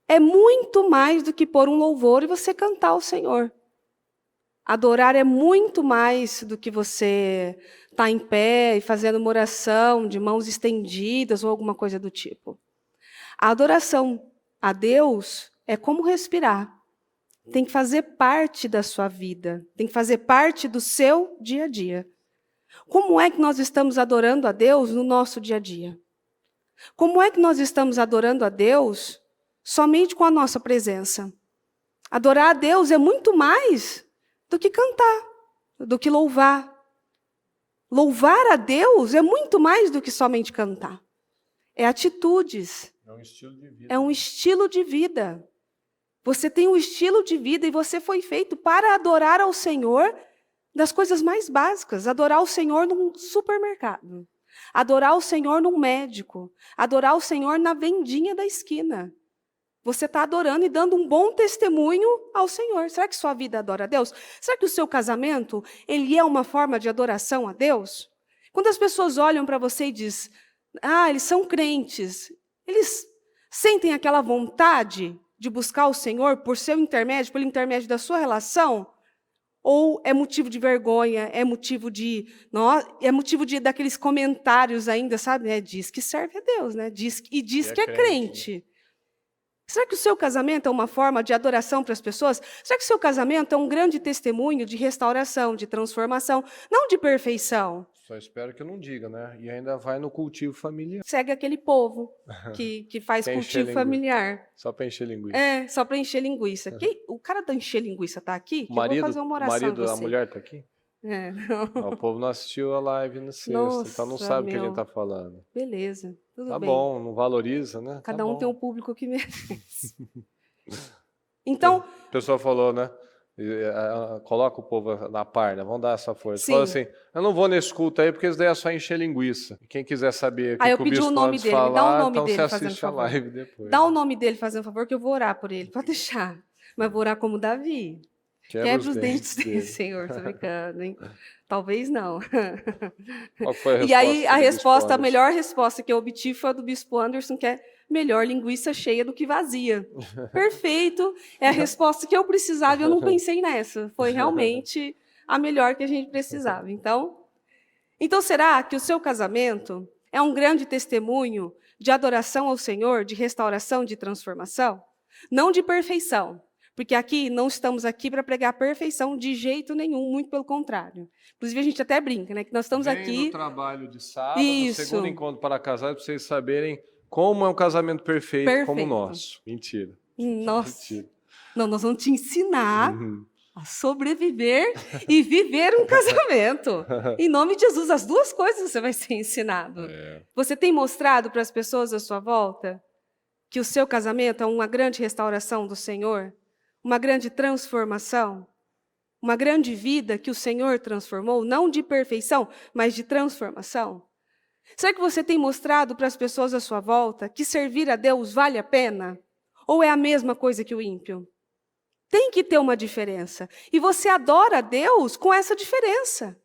é muito mais do que pôr um louvor e você cantar ao Senhor. Adorar é muito mais do que você estar em pé e fazendo uma oração de mãos estendidas ou alguma coisa do tipo. A adoração a Deus é como respirar. Tem que fazer parte da sua vida, tem que fazer parte do seu dia a dia. Como é que nós estamos adorando a Deus no nosso dia a dia? Como é que nós estamos adorando a Deus somente com a nossa presença? Adorar a Deus é muito mais do que cantar, do que louvar. Louvar a Deus é muito mais do que somente cantar. É atitudes. É um estilo de vida. É um estilo de vida. Você tem um estilo de vida e você foi feito para adorar ao Senhor das coisas mais básicas. Adorar o Senhor num supermercado. Adorar o Senhor num médico. Adorar o Senhor na vendinha da esquina. Você está adorando e dando um bom testemunho ao Senhor. Será que sua vida adora a Deus? Será que o seu casamento ele é uma forma de adoração a Deus? Quando as pessoas olham para você e dizem, eles são crentes, eles Sentem aquela vontade de buscar o Senhor por seu intermédio, pelo intermédio da sua relação? Ou é motivo de vergonha, é motivo de daqueles comentários ainda, sabe? Diz que serve a Deus, né? Diz que é crente. Será que o seu casamento é uma forma de adoração para as pessoas? Será que o seu casamento é um grande testemunho de restauração, de transformação, não de perfeição? Só espero que não diga, né? E ainda vai no cultivo familiar. Segue aquele povo que faz cultivo familiar. Só para encher linguiça. Só para encher linguiça. O cara da encher linguiça está aqui? O marido, eu vou fazer uma oração a mulher está aqui? Não. O povo não assistiu a live na sexta, Nossa, então não sabe o que a gente está falando. Beleza, tudo tá bem. Tá bom, não valoriza, né? Cada tá um bom. tem um público que merece. Então... A pessoa falou, né? Coloca o povo na par, né? Vamos dar essa força. Sim. Fala assim, eu não vou nesse culto aí porque isso daí é só encher linguiça. Quem quiser saber o que o bispo antes falar, dá o nome então dele, você assiste a live depois. Dá o nome dele, fazendo favor, que eu vou orar por ele. Pode deixar. Mas vou orar como Davi. Quebra os dentes dele, Senhor. Tô brincando, hein? Talvez não. Qual foi a resposta? E aí, a melhor resposta que eu obtive foi a do bispo Anderson, que é melhor linguiça cheia do que vazia. Perfeito. É a resposta que eu precisava e eu não pensei nessa. Foi realmente a melhor que a gente precisava. Então, será que o seu casamento é um grande testemunho de adoração ao Senhor, de restauração, de transformação? Não de perfeição. Porque aqui não estamos aqui para pregar perfeição de jeito nenhum, muito pelo contrário. Inclusive, a gente até brinca, né? Que nós estamos aqui... no trabalho de sábado, no segundo encontro para casados, para vocês saberem como é um casamento perfeito como o nosso. Mentira. Nossa. Mentira. Não, nós vamos te ensinar a sobreviver e viver um casamento. Em nome de Jesus, as duas coisas você vai ser ensinado. Você tem mostrado para as pessoas à sua volta que o seu casamento é uma grande restauração do Senhor? Uma grande transformação, uma grande vida que o Senhor transformou, não de perfeição, mas de transformação? Será que você tem mostrado para as pessoas à sua volta que servir a Deus vale a pena? Ou é a mesma coisa que o ímpio? Tem que ter uma diferença. E você adora a Deus com essa diferença.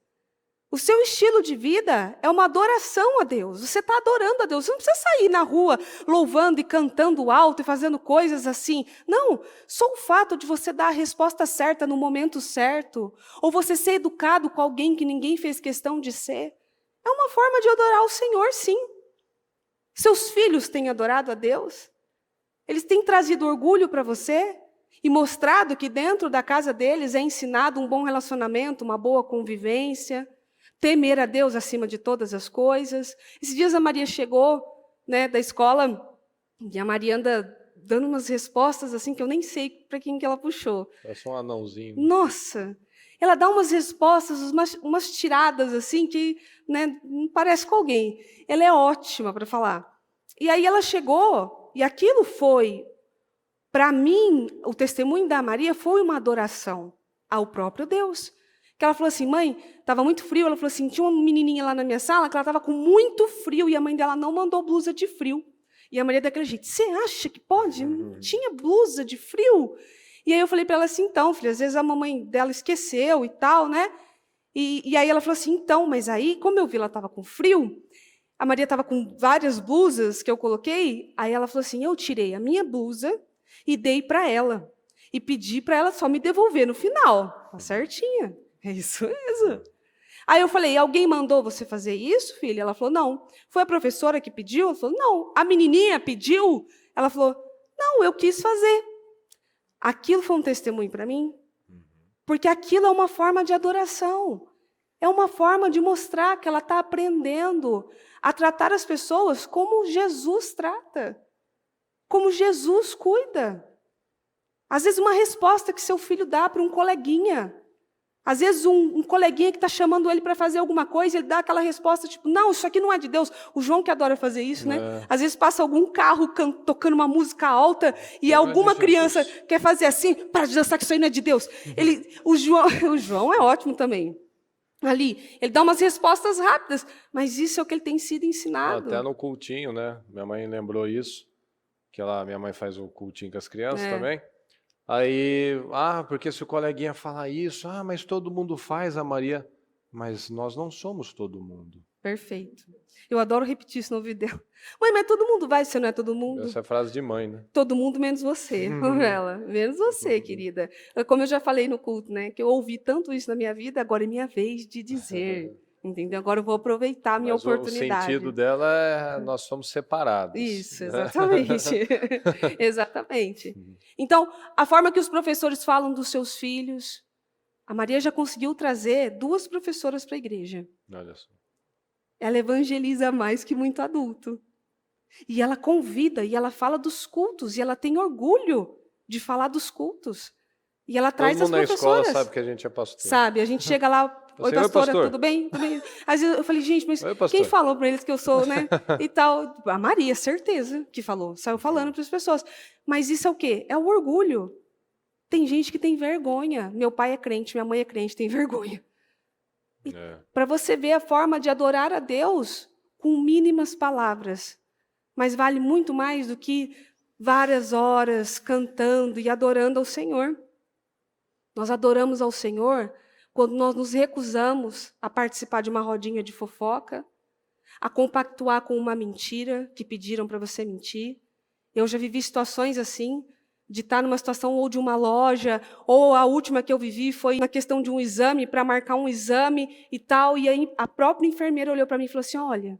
O seu estilo de vida é uma adoração a Deus. Você está adorando a Deus. Você não precisa sair na rua louvando e cantando alto e fazendo coisas assim. Não, só o fato de você dar a resposta certa no momento certo, ou você ser educado com alguém que ninguém fez questão de ser, é uma forma de adorar o Senhor, sim. Seus filhos têm adorado a Deus? Eles têm trazido orgulho para você e mostrado que dentro da casa deles é ensinado um bom relacionamento, uma boa convivência, temer a Deus acima de todas as coisas. Esses dias a Maria chegou, né, da escola e a Maria anda dando umas respostas assim que eu nem sei para quem que ela puxou. Parece um anãozinho. Nossa! Ela dá umas respostas, umas tiradas assim que, né, não parece com alguém. Ela é ótima para falar. E aí ela chegou e aquilo foi, para mim, o testemunho da Maria foi uma adoração ao próprio Deus. Que ela falou assim, mãe, estava muito frio. Ela falou assim, tinha uma menininha lá na minha sala que ela estava com muito frio e a mãe dela não mandou blusa de frio. E a Maria daquele jeito, você acha que pode? Não tinha blusa de frio? E aí eu falei para ela assim, então, filha, às vezes a mamãe dela esqueceu e tal, né? E aí ela falou assim, então, mas aí, como eu vi ela estava com frio, a Maria estava com várias blusas que eu coloquei, aí ela falou assim, eu tirei a minha blusa e dei para ela. E pedi para ela só me devolver no final. Tá certinha. É isso mesmo. Aí eu falei, alguém mandou você fazer isso, filha? Ela falou, não. Foi a professora que pediu? Ela falou, não. A menininha pediu? Ela falou, não, eu quis fazer. Aquilo foi um testemunho para mim, porque aquilo é uma forma de adoração. É uma forma de mostrar que ela está aprendendo a tratar as pessoas como Jesus trata, como Jesus cuida. Às vezes uma resposta que seu filho dá para um coleguinha, às vezes um coleguinha que está chamando ele para fazer alguma coisa, ele dá aquela resposta tipo, não, isso aqui não é de Deus. O João que adora fazer isso, né? Às vezes passa algum carro tocando uma música alta e alguma criança quer fazer assim, para de dançar que isso aí não é de Deus. O João é ótimo também. Ali, ele dá umas respostas rápidas, mas isso é o que ele tem sido ensinado. Até no cultinho, né? Minha mãe lembrou isso, que minha mãe faz o cultinho com as crianças também. Aí, porque se o coleguinha falar isso, mas todo mundo faz, a Maria, mas nós não somos todo mundo. Perfeito. Eu adoro repetir isso no ouvido dela. Mãe, mas todo mundo vai, você não é todo mundo? Essa é a frase de mãe, né? Todo mundo menos você, ela. Menos você, querida. Como eu já falei no culto, né? Que eu ouvi tanto isso na minha vida, agora é minha vez de dizer. Entendeu? Agora eu vou aproveitar a minha Mas oportunidade. o sentido dela é nós somos separados. Isso, exatamente. Exatamente. Então, a forma que os professores falam dos seus filhos, a Maria já conseguiu trazer 2 professoras para a igreja. Olha só. Ela evangeliza mais que muito adulto. E ela convida, e ela fala dos cultos, e ela tem orgulho de falar dos cultos. E ela traz Todo as mundo na escola professoras. sabe que a gente é pastor. Sabe, a gente chega lá, oi, Você, oi, pastora, pastor. tudo bem? Tudo bem? Às vezes eu falei, gente, mas Oi, pastor. quem falou para eles que eu sou, né? E tal. A Maria, certeza que falou. Saiu falando para as pessoas. Mas isso é o quê? É o orgulho. Tem gente que tem vergonha. Meu pai é crente, minha mãe é crente, tem vergonha. Para você ver a forma de adorar a Deus com mínimas palavras. Mas vale muito mais do que várias horas cantando e adorando ao Senhor. Nós adoramos ao Senhor quando nós nos recusamos a participar de uma rodinha de fofoca, a compactuar com uma mentira que pediram para você mentir. Eu já vivi situações assim, de estar numa situação ou de uma loja, ou a última que eu vivi foi na questão de um exame, para marcar um exame e tal, e aí a própria enfermeira olhou para mim e falou assim, olha,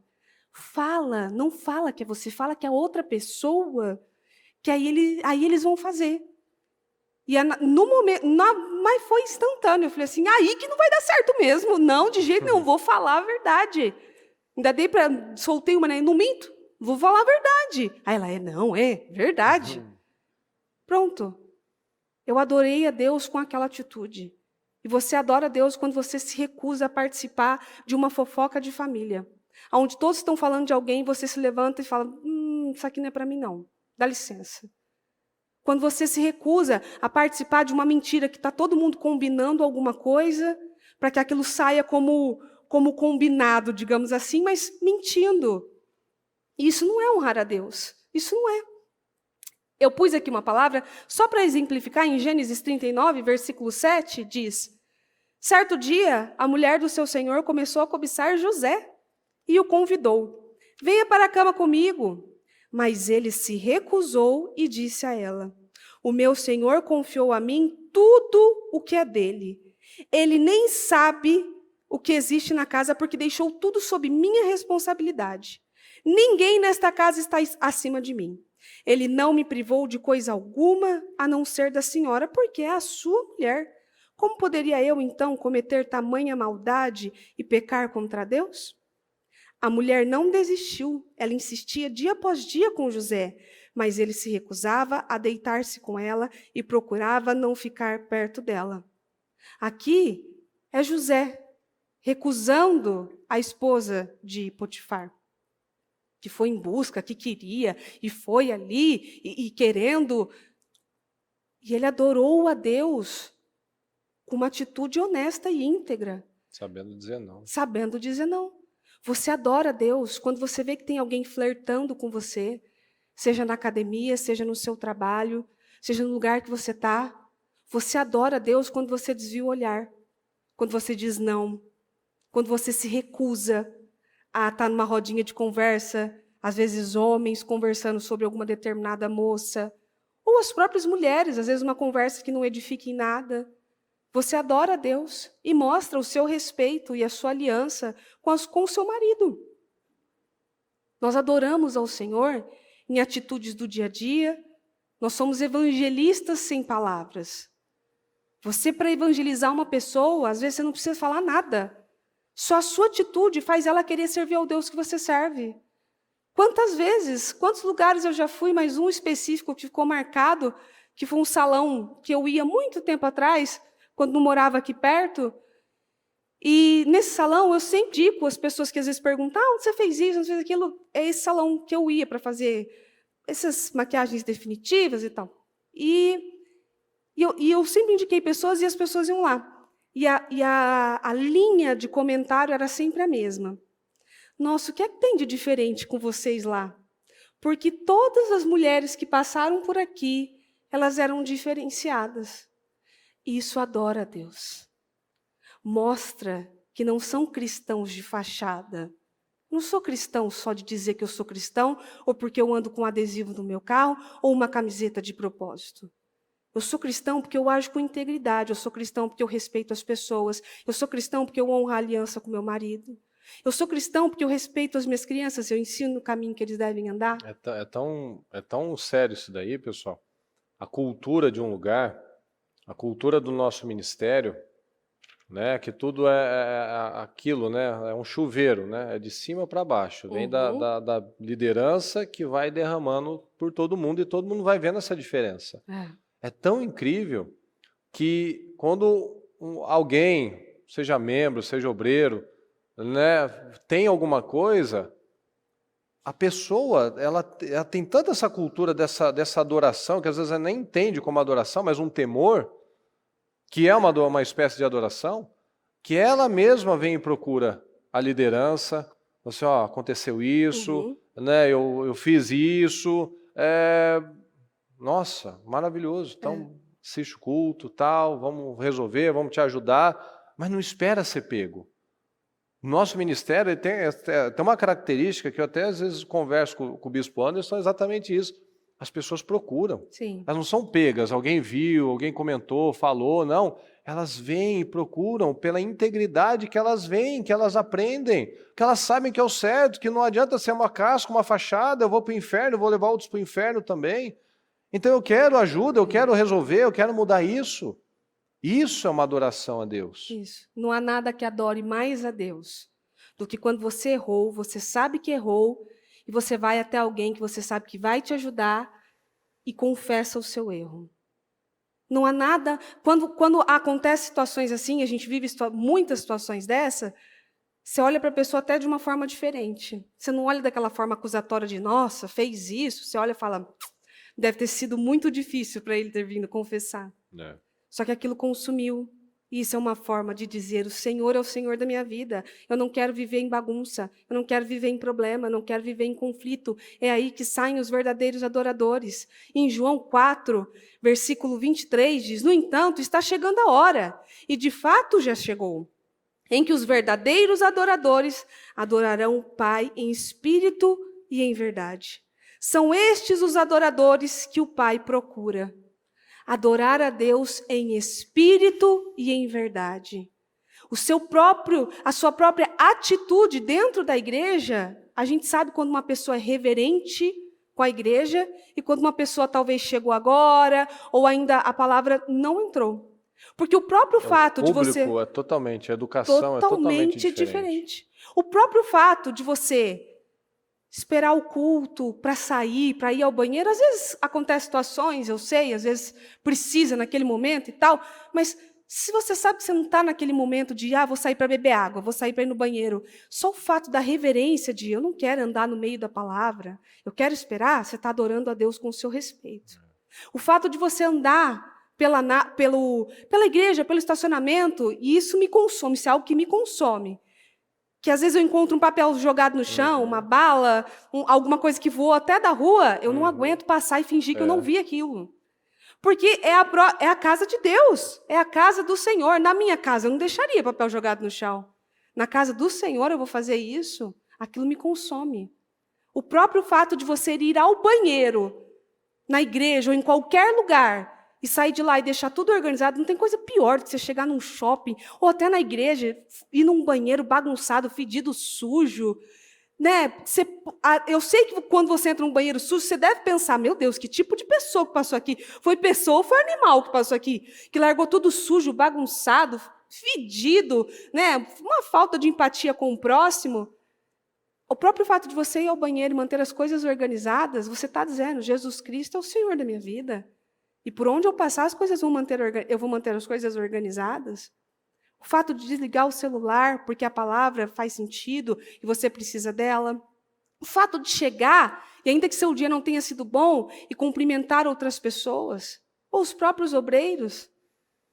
fala, não fala que é você, fala que é outra pessoa, que aí eles vão fazer. E no momento, mas foi instantâneo. Eu falei assim, aí que não vai dar certo mesmo. Não, de jeito nenhum, vou falar a verdade. Ainda soltei uma, né? Não minto, vou falar a verdade. Aí ela, não, é verdade. Pronto. Eu adorei a Deus com aquela atitude. E você adora a Deus quando você se recusa a participar de uma fofoca de família. Onde todos estão falando de alguém, você se levanta e fala, isso aqui não é para mim não, dá licença. Quando você se recusa a participar de uma mentira que está todo mundo combinando alguma coisa, para que aquilo saia como combinado, digamos assim, mas mentindo. Isso não é honrar a Deus. Isso não é. Eu pus aqui uma palavra, só para exemplificar, em Gênesis 39, versículo 7, diz, certo dia, a mulher do seu senhor começou a cobiçar José e o convidou. Venha para a cama comigo. Mas ele se recusou e disse a ela, o meu senhor confiou a mim tudo o que é dele. Ele nem sabe o que existe na casa porque deixou tudo sob minha responsabilidade. Ninguém nesta casa está acima de mim. Ele não me privou de coisa alguma a não ser da senhora, porque é a sua mulher. Como poderia eu, então, cometer tamanha maldade e pecar contra Deus? A mulher não desistiu, ela insistia dia após dia com José, mas ele se recusava a deitar-se com ela e procurava não ficar perto dela. Aqui é José recusando a esposa de Potifar, que foi em busca, que queria, e foi ali, e querendo. E ele adorou a Deus com uma atitude honesta e íntegra. Sabendo dizer não. Sabendo dizer não. Você adora a Deus quando você vê que tem alguém flertando com você, seja na academia, seja no seu trabalho, seja no lugar que você está. Você adora a Deus quando você desvia o olhar, quando você diz não, quando você se recusa a estar numa rodinha de conversa, às vezes homens conversando sobre alguma determinada moça, ou as próprias mulheres, às vezes uma conversa que não edifica em nada. Você adora a Deus e mostra o seu respeito e a sua aliança com o seu marido. Nós adoramos ao Senhor em atitudes do dia a dia. Nós somos evangelistas sem palavras. Você, para evangelizar uma pessoa, às vezes você não precisa falar nada. Só a sua atitude faz ela querer servir ao Deus que você serve. Quantas vezes, quantos lugares eu já fui, mas um específico que ficou marcado, que foi um salão que eu ia muito tempo atrás, quando não morava aqui perto, e nesse salão eu sempre digo às pessoas que às vezes perguntam, onde você fez isso, onde você fez aquilo, é esse salão que eu ia para fazer essas maquiagens definitivas e tal. E eu sempre indiquei pessoas e as pessoas iam lá. E a linha de comentário era sempre a mesma. Nossa, o que é que tem de diferente com vocês lá? Porque todas as mulheres que passaram por aqui, elas eram diferenciadas. Isso adora a Deus. Mostra que não são cristãos de fachada. Não sou cristão só de dizer que eu sou cristão, ou porque eu ando com um adesivo no meu carro, ou uma camiseta de propósito. Eu sou cristão porque eu ajo com integridade, eu sou cristão porque eu respeito as pessoas, eu sou cristão porque eu honro a aliança com meu marido. Eu sou cristão porque eu respeito as minhas crianças, eu ensino o caminho que eles devem andar. É tão sério isso daí, pessoal. A cultura de um lugar, a cultura do nosso ministério, né, que tudo é aquilo, né, é um chuveiro, né, é de cima para baixo, vem da liderança que vai derramando por todo mundo e todo mundo vai vendo essa diferença. É tão incrível que quando alguém, seja membro, seja obreiro, né, tem alguma coisa, a pessoa ela tem tanta essa cultura dessa adoração, que às vezes ela nem entende como adoração, mas um temor, que é uma espécie de adoração, que ela mesma vem e procura a liderança, assim, ó, aconteceu isso, né, eu fiz isso, nossa, maravilhoso, então assiste o culto, tal, vamos resolver, vamos te ajudar, mas não espera ser pego. Nosso ministério ele tem uma característica que eu até às vezes converso com o bispo Anderson, é exatamente isso. As pessoas procuram. Sim. Elas não são pegas, alguém viu, alguém comentou, falou, não. Elas vêm e procuram pela integridade que elas veem, que elas aprendem, que elas sabem que é o certo, que não adianta ser uma casca, uma fachada, eu vou para o inferno, eu vou levar outros para o inferno também. Então eu quero ajuda, eu quero resolver, eu quero mudar isso. Isso é uma adoração a Deus. Isso. Não há nada que adore mais a Deus do que quando você errou, você sabe que errou, e você vai até alguém que você sabe que vai te ajudar e confessa o seu erro. Não há nada... Quando acontecem situações assim, a gente vive muitas situações dessa, você olha para a pessoa até de uma forma diferente. Você não olha daquela forma acusatória de, nossa, fez isso. Você olha e fala, deve ter sido muito difícil para ele ter vindo confessar. Só que aquilo consumiu. Isso é uma forma de dizer, o Senhor é o Senhor da minha vida. Eu não quero viver em bagunça, eu não quero viver em problema, eu não quero viver em conflito. É aí que saem os verdadeiros adoradores. Em João 4, versículo 23, diz, no entanto, está chegando a hora, e de fato já chegou, em que os verdadeiros adoradores adorarão o Pai em espírito e em verdade. São estes os adoradores que o Pai procura. Adorar a Deus em espírito e em verdade. A sua própria atitude dentro da igreja, a gente sabe quando uma pessoa é reverente com a igreja e quando uma pessoa talvez chegou agora ou ainda a palavra não entrou. Porque o próprio fato de você... O público a educação é totalmente diferente. O próprio fato de você esperar o culto para sair, para ir ao banheiro. Às vezes acontecem situações, eu sei, às vezes precisa naquele momento e tal, mas se você sabe que você não está naquele momento de, vou sair para beber água, vou sair para ir no banheiro, só o fato da reverência de, eu não quero andar no meio da palavra, eu quero esperar, você está adorando a Deus com o seu respeito. O fato de você andar pela igreja, pelo estacionamento, e isso me consome, isso é algo que me consome. Que às vezes eu encontro um papel jogado no chão, uma bala, alguma coisa que voa até da rua, eu não aguento passar e fingir que eu não vi aquilo. Porque é a casa de Deus, é a casa do Senhor. Na minha casa eu não deixaria papel jogado no chão. Na casa do Senhor eu vou fazer isso, aquilo me consome. O próprio fato de você ir ao banheiro, na igreja ou em qualquer lugar, e sair de lá e deixar tudo organizado, não tem coisa pior do que você chegar num shopping, ou até na igreja, ir num banheiro bagunçado, fedido, sujo. Né? Eu sei que quando você entra num banheiro sujo, você deve pensar, meu Deus, que tipo de pessoa que passou aqui? Foi pessoa ou foi animal que passou aqui? Que largou tudo sujo, bagunçado, fedido, né? Uma falta de empatia com o próximo. O próprio fato de você ir ao banheiro e manter as coisas organizadas, você está dizendo, Jesus Cristo é o Senhor da minha vida. E por onde eu passar, eu vou manter as coisas organizadas. O fato de desligar o celular, porque a palavra faz sentido e você precisa dela. O fato de chegar, e ainda que seu dia não tenha sido bom, e cumprimentar outras pessoas, ou os próprios obreiros.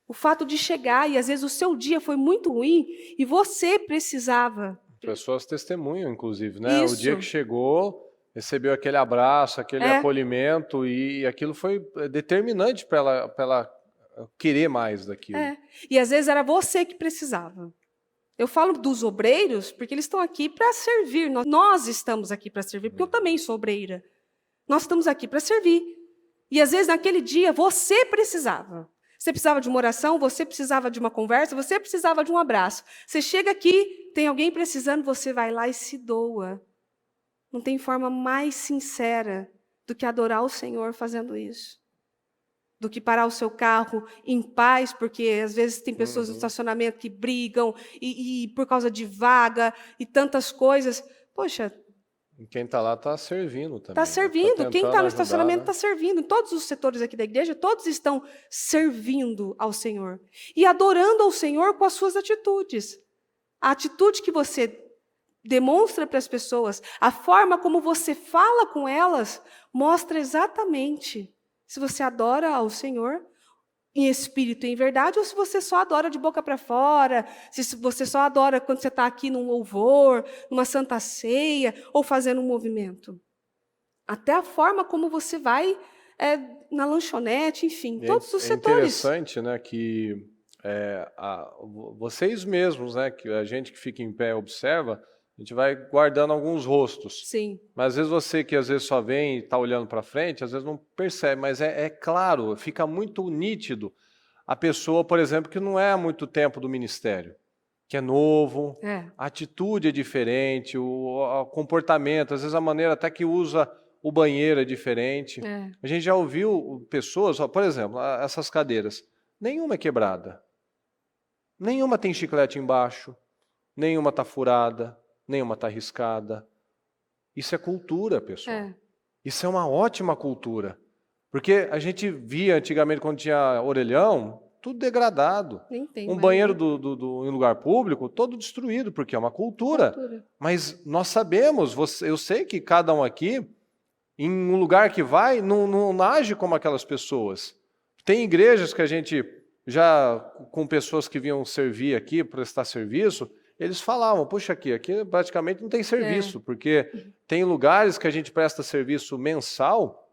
O fato de chegar, e às vezes o seu dia foi muito ruim, e você precisava. Pessoas testemunham, inclusive, né? Isso. O dia que chegou... recebeu aquele abraço, aquele acolhimento, e aquilo foi determinante para ela querer mais daquilo. E às vezes era você que precisava. Eu falo dos obreiros porque eles estão aqui para servir. Nós estamos aqui para servir, porque eu também sou obreira. Nós estamos aqui para servir. E às vezes naquele dia você precisava. Você precisava de uma oração, você precisava de uma conversa, você precisava de um abraço. Você chega aqui, tem alguém precisando, você vai lá e se doa. Não tem forma mais sincera do que adorar o Senhor fazendo isso. Do que parar o seu carro em paz, porque às vezes tem pessoas no estacionamento que brigam e por causa de vaga e tantas coisas. Poxa, Quem está lá está servindo também. está né? servindo. Tá Quem está tentando no estacionamento ajudar, está servindo. Em todos os setores aqui da igreja, todos estão servindo ao Senhor. E adorando ao Senhor com as suas atitudes. A atitude que você demonstra para as pessoas, a forma como você fala com elas, mostra exatamente se você adora ao Senhor em espírito e em verdade, ou se você só adora de boca para fora, se você só adora quando você está aqui num louvor, numa santa ceia, ou fazendo um movimento. Até a forma como você vai na lanchonete, enfim, né? todos os É setores. interessante, né, que vocês mesmos, né, que a gente que fica em pé observa, a gente vai guardando alguns rostos. Sim. Mas às vezes você que às vezes só vem e está olhando para frente, às vezes não percebe, mas é claro, fica muito nítido a pessoa, por exemplo, que não é há muito tempo do ministério, que é novo, a atitude é diferente, o comportamento, às vezes a maneira até que usa o banheiro é diferente. A gente já ouviu pessoas, por exemplo, essas cadeiras, nenhuma é quebrada, nenhuma tem chiclete embaixo, nenhuma está furada, nenhuma está arriscada. Isso é cultura, pessoal. Isso é uma ótima cultura. Porque a gente via antigamente, quando tinha orelhão, tudo degradado. Nem tem Um mais, banheiro né? em lugar público, todo destruído, porque é uma cultura. Mas nós sabemos, eu sei que cada um aqui, em um lugar que vai, não age como aquelas pessoas. Tem igrejas que a gente, já com pessoas que vinham servir aqui, prestar serviço, eles falavam, puxa, aqui praticamente não tem serviço, porque tem lugares que a gente presta serviço mensal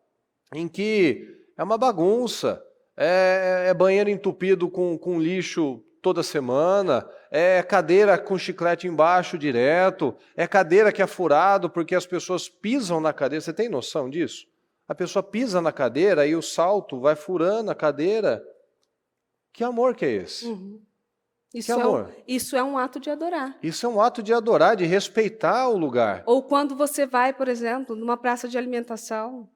em que é uma bagunça, é banheiro entupido com lixo toda semana, é cadeira com chiclete embaixo direto, é cadeira que é furado porque as pessoas pisam na cadeira. Você tem noção disso? A pessoa pisa na cadeira e o salto vai furando a cadeira. Que amor que é esse? Isso é um ato de adorar. Isso é um ato de adorar, de respeitar o lugar. Ou quando você vai, por exemplo, numa praça de alimentação,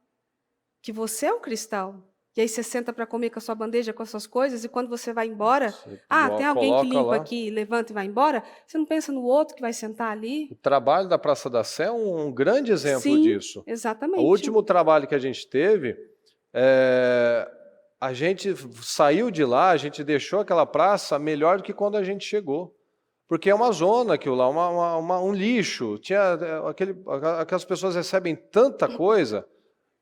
que você é um cristão, e aí você senta para comer com a sua bandeja, com as suas coisas, e quando você vai embora, tem alguém que limpa aqui, levanta e vai embora, você não pensa no outro que vai sentar ali? O trabalho da Praça da Sé é um grande exemplo disso. Exatamente. O último trabalho que a gente teve, a gente saiu de lá, a gente deixou aquela praça melhor do que quando a gente chegou. Porque é uma zona aquilo lá, um lixo. Aquelas pessoas recebem tanta coisa.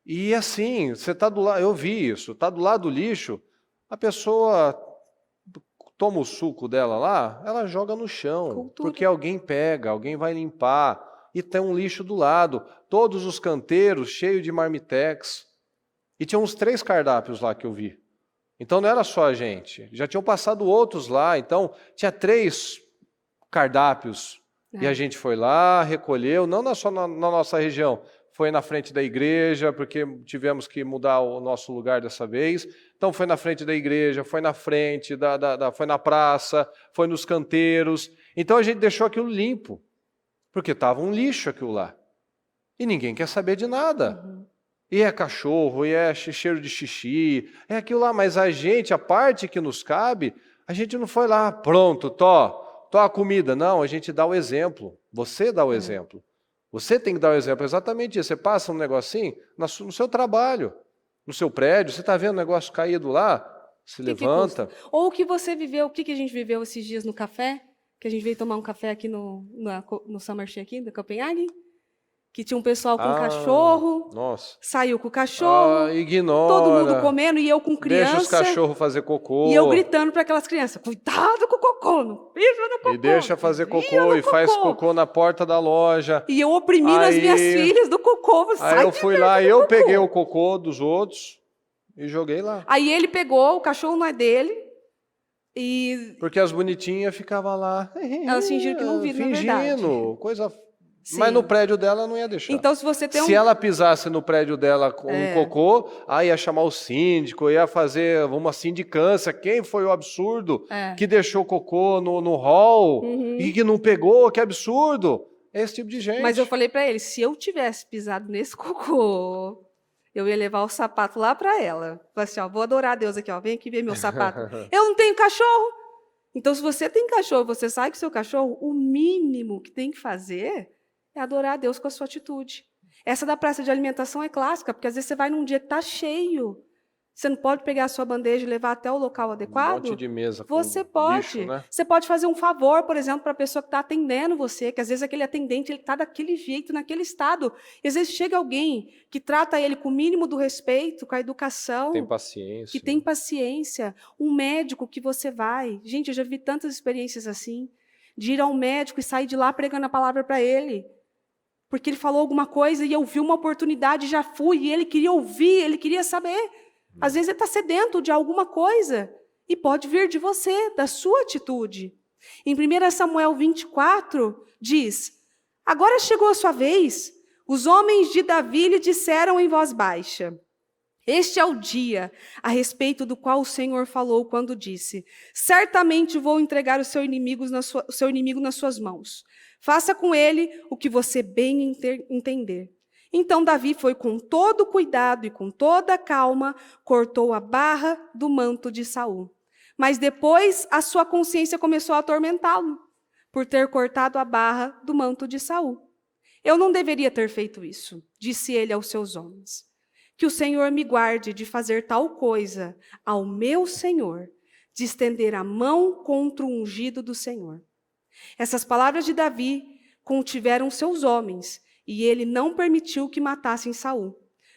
E assim, você está do lado, eu vi isso, está do lado do lixo, a pessoa toma o suco dela lá, ela joga no chão. Porque alguém pega, alguém vai limpar. E tem um lixo do lado. Todos os canteiros cheios de marmitex. E tinha uns 3 cardápios lá que eu vi. Então não era só a gente. Já tinham passado outros lá. Então tinha 3 cardápios. E a gente foi lá, recolheu, não só na nossa região. Foi na frente da igreja, porque tivemos que mudar o nosso lugar dessa vez. Então foi na frente da igreja, foi na frente, foi na praça, foi nos canteiros. Então a gente deixou aquilo limpo. Porque estava um lixo aquilo lá. E ninguém quer saber de nada. E é cachorro, e é cheiro de xixi, é aquilo lá, mas a parte que nos cabe, a gente não foi lá, pronto, tó a comida. Não, a gente dá o exemplo, você dá o exemplo. Você tem que dar o exemplo, exatamente isso. Você passa um negocinho no seu trabalho, no seu prédio, você está vendo o negócio caído lá, se levanta. Ou o que você viveu, o que a gente viveu esses dias no café, que a gente veio tomar um café aqui no Saint-Marché aqui, da Copenhague, que tinha um pessoal com cachorro, saiu com o cachorro, ignora, todo mundo comendo, e eu com criança. Deixa os cachorros fazer cocô. E eu gritando para aquelas crianças, cuidado com o cocô, não pisa no cocô. E deixa fazer cocô, e faz cocô na porta da loja. E eu oprimindo as minhas filhas do cocô. Aí eu fui lá, e eu peguei o cocô dos outros e joguei lá. Aí ele pegou, o cachorro não é dele, E Porque as bonitinhas ficavam lá. elas fingiram que não viram, na verdade. Fingindo, coisa. Sim. Mas no prédio dela não ia deixar. Então, se você tem Se ela pisasse no prédio dela com um cocô, aí ia chamar o síndico, ia fazer uma sindicância. Quem foi o absurdo que deixou cocô no hall e que não pegou? Que absurdo! É esse tipo de gente. Mas eu falei para ele, se eu tivesse pisado nesse cocô, eu ia levar o sapato lá para ela. Falei assim, ó, vou adorar a Deus aqui, ó, vem aqui ver meu sapato. Eu não tenho cachorro. Então, se você tem cachorro, você sai com o seu cachorro, o mínimo que tem que fazer é adorar a Deus com a sua atitude. Essa da praça de alimentação é clássica, porque às vezes você vai num dia que está cheio. Você não pode pegar a sua bandeja e levar até o local adequado? Um monte de mesa com Você pode. lixo, né? Você pode fazer um favor, por exemplo, para a pessoa que está atendendo você, que às vezes aquele atendente está daquele jeito, naquele estado. E às vezes chega alguém que trata ele com o mínimo do respeito, com a educação. Tem paciência. Que tem paciência. Um médico que você vai. Gente, eu já vi tantas experiências assim, de ir ao médico e sair de lá pregando a palavra para ele. Porque ele falou alguma coisa e eu vi uma oportunidade, já fui, e ele queria ouvir, ele queria saber. Às vezes ele está sedento de alguma coisa e pode vir de você, da sua atitude. Em 1 Samuel 24, diz, agora chegou a sua vez, os homens de Davi lhe disseram em voz baixa, este é o dia a respeito do qual o Senhor falou quando disse, certamente vou entregar o seu inimigo nas suas mãos. Faça com ele o que você bem entender. Então Davi foi com todo cuidado e com toda calma, cortou a barra do manto de Saul. Mas depois a sua consciência começou a atormentá-lo, por ter cortado a barra do manto de Saul. Eu não deveria ter feito isso, disse ele aos seus homens. Que o Senhor me guarde de fazer tal coisa ao meu Senhor, de estender a mão contra o ungido do Senhor. Essas palavras de Davi contiveram seus homens, e ele não permitiu que matassem Saul,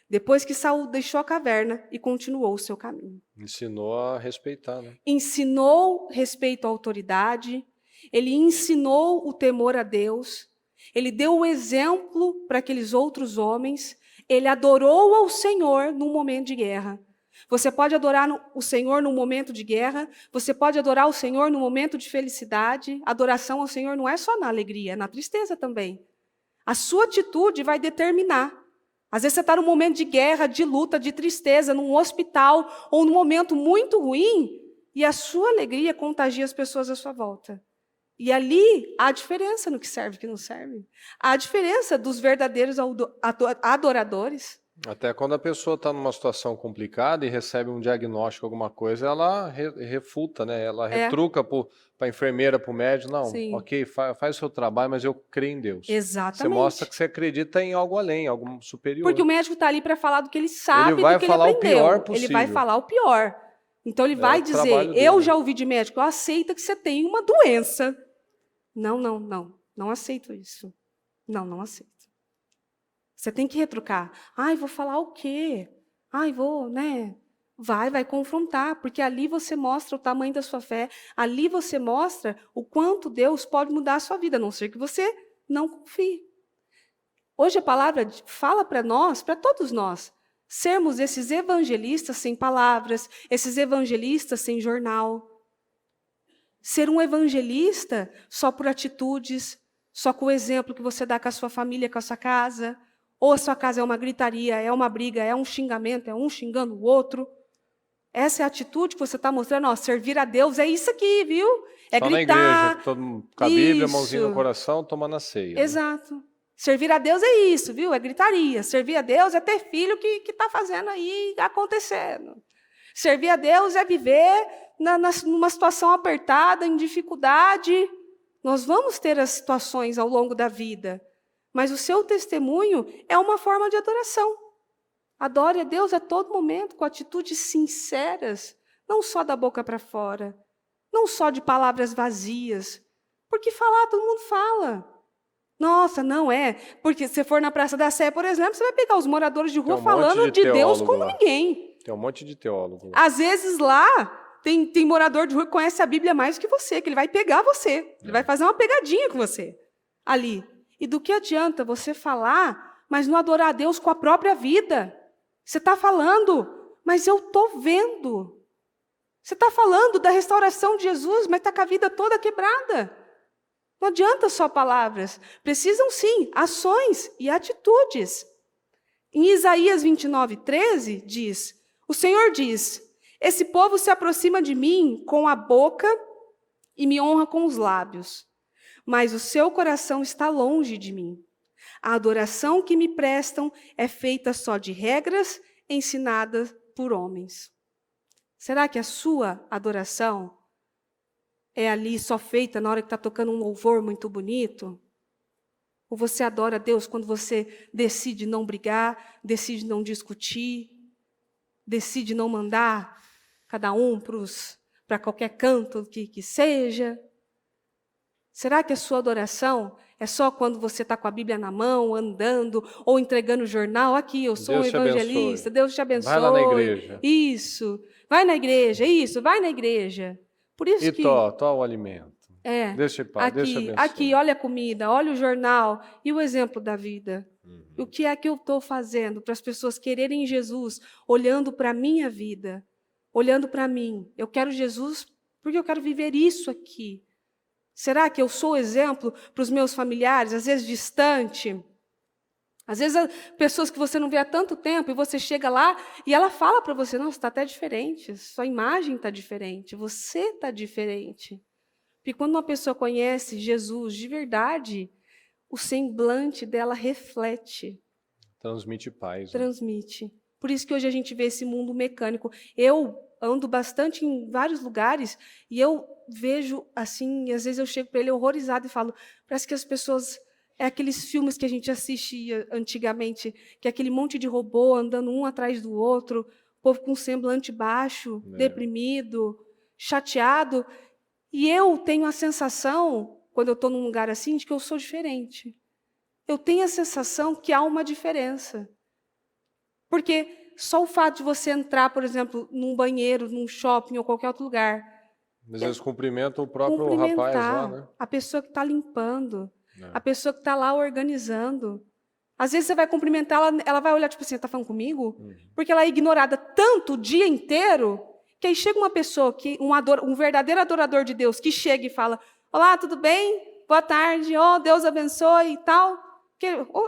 depois que Saul deixou a caverna e continuou o seu caminho. Ensinou a respeitar, né? Ensinou respeito à autoridade, ele ensinou o temor a Deus, ele deu o exemplo para aqueles outros homens, ele adorou ao Senhor num momento de guerra. Você pode adorar o Senhor num momento de guerra, você pode adorar o Senhor num momento de felicidade. Adoração ao Senhor não é só na alegria, é na tristeza também. A sua atitude vai determinar. Às vezes você está num momento de guerra, de luta, de tristeza, num hospital, ou num momento muito ruim, e a sua alegria contagia as pessoas à sua volta. E ali há diferença no que serve e que não serve. Há diferença dos verdadeiros adoradores. Até quando a pessoa está numa situação complicada e recebe um diagnóstico, alguma coisa, ela refuta, né? Ela retruca para a enfermeira, para o médico. Não, Sim. ok, faz o seu trabalho, mas eu creio em Deus. Exatamente. Você mostra que você acredita em algo além, algo superior. Porque o médico está ali para falar do que ele sabe, ele vai do que ele falar aprendeu. o pior possível. Ele vai falar o pior. Então ele vai dizer, eu já ouvi de médico, aceita que você tem uma doença. Não aceito isso. Não aceito. Você tem que retrucar. Ai, vou falar o quê? Ai, vou, né? Vai confrontar, porque ali você mostra o tamanho da sua fé, ali você mostra o quanto Deus pode mudar a sua vida, a não ser que você não confie. Hoje a palavra fala para nós, para todos nós, sermos esses evangelistas sem palavras, esses evangelistas sem jornal. Ser um evangelista só por atitudes, só com o exemplo que você dá com a sua família, com a sua casa. Ou a sua casa é uma gritaria, é uma briga, é um xingamento, é um xingando o outro. Essa é a atitude que você está mostrando. Ó, servir a Deus é isso aqui, viu? É só gritar. Na igreja, todo mundo, com a Bíblia, mãozinha no coração, tomando a ceia. Exato. Né? Servir a Deus é isso, viu? É gritaria. Servir a Deus é ter filho que está fazendo aí acontecendo. Servir a Deus é viver numa situação apertada, em dificuldade. Nós vamos ter as situações ao longo da vida. Mas o seu testemunho é uma forma de adoração. Adore a Deus a todo momento, com atitudes sinceras, não só da boca para fora, não só de palavras vazias. Porque falar, todo mundo fala. Nossa, não é. Porque se você for na Praça da Sé, por exemplo, você vai pegar os moradores de rua falando de Deus como ninguém. Tem um monte de teólogo lá. Às vezes lá, tem morador de rua que conhece a Bíblia mais que você, que ele vai pegar você. Ele vai fazer uma pegadinha com você ali. E do que adianta você falar, mas não adorar a Deus com a própria vida? Você está falando, mas eu estou vendo. Você está falando da restauração de Jesus, mas está com a vida toda quebrada. Não adianta só palavras. Precisam sim, ações e atitudes. Em Isaías 29:13 diz, o Senhor diz, esse povo se aproxima de mim com a boca e me honra com os lábios, mas o seu coração está longe de mim. A adoração que me prestam é feita só de regras ensinadas por homens. Será que a sua adoração é ali só feita na hora que está tocando um louvor muito bonito? Ou você adora a Deus quando você decide não brigar, decide não discutir, decide não mandar cada um para qualquer canto que seja? Será que a sua adoração é só quando você está com a Bíblia na mão, andando, ou entregando o jornal? Aqui, eu sou um evangelista, Deus te abençoe. Vai lá na igreja. Isso, vai na igreja, isso, vai na igreja. Por isso que... tó o alimento. Deus te abençoe. Aqui, olha a comida, olha o jornal e o exemplo da vida. O que é que eu estou fazendo para as pessoas quererem Jesus, olhando para a minha vida, olhando para mim? Eu quero Jesus porque eu quero viver isso aqui. Será que eu sou exemplo para os meus familiares, às vezes distante? Às vezes, pessoas que você não vê há tanto tempo, e você chega lá e ela fala para você, não, você está até diferente, sua imagem está diferente, você está diferente. Porque quando uma pessoa conhece Jesus de verdade, o semblante dela reflete. Transmite paz. Transmite. Por isso que hoje a gente vê esse mundo mecânico. Eu ando bastante em vários lugares e eu vejo assim, às vezes eu chego para ele horrorizado e falo, parece que as pessoas, é aqueles filmes que a gente assistia antigamente, que é aquele monte de robô andando um atrás do outro, o povo com semblante baixo, deprimido, chateado. E eu tenho a sensação, quando eu estou num lugar assim, de que eu sou diferente. Eu tenho a sensação que há uma diferença. Porque só o fato de você entrar, por exemplo, num banheiro, num shopping ou qualquer outro lugar. Às vezes cumprimenta o próprio rapaz lá, né? A pessoa que está limpando, a pessoa que está lá organizando. Às vezes você vai cumprimentar, ela vai olhar, tipo assim, está falando comigo? Porque ela é ignorada tanto o dia inteiro, que aí chega uma pessoa, um verdadeiro adorador de Deus, que chega e fala, olá, tudo bem? Boa tarde, Deus abençoe e tal.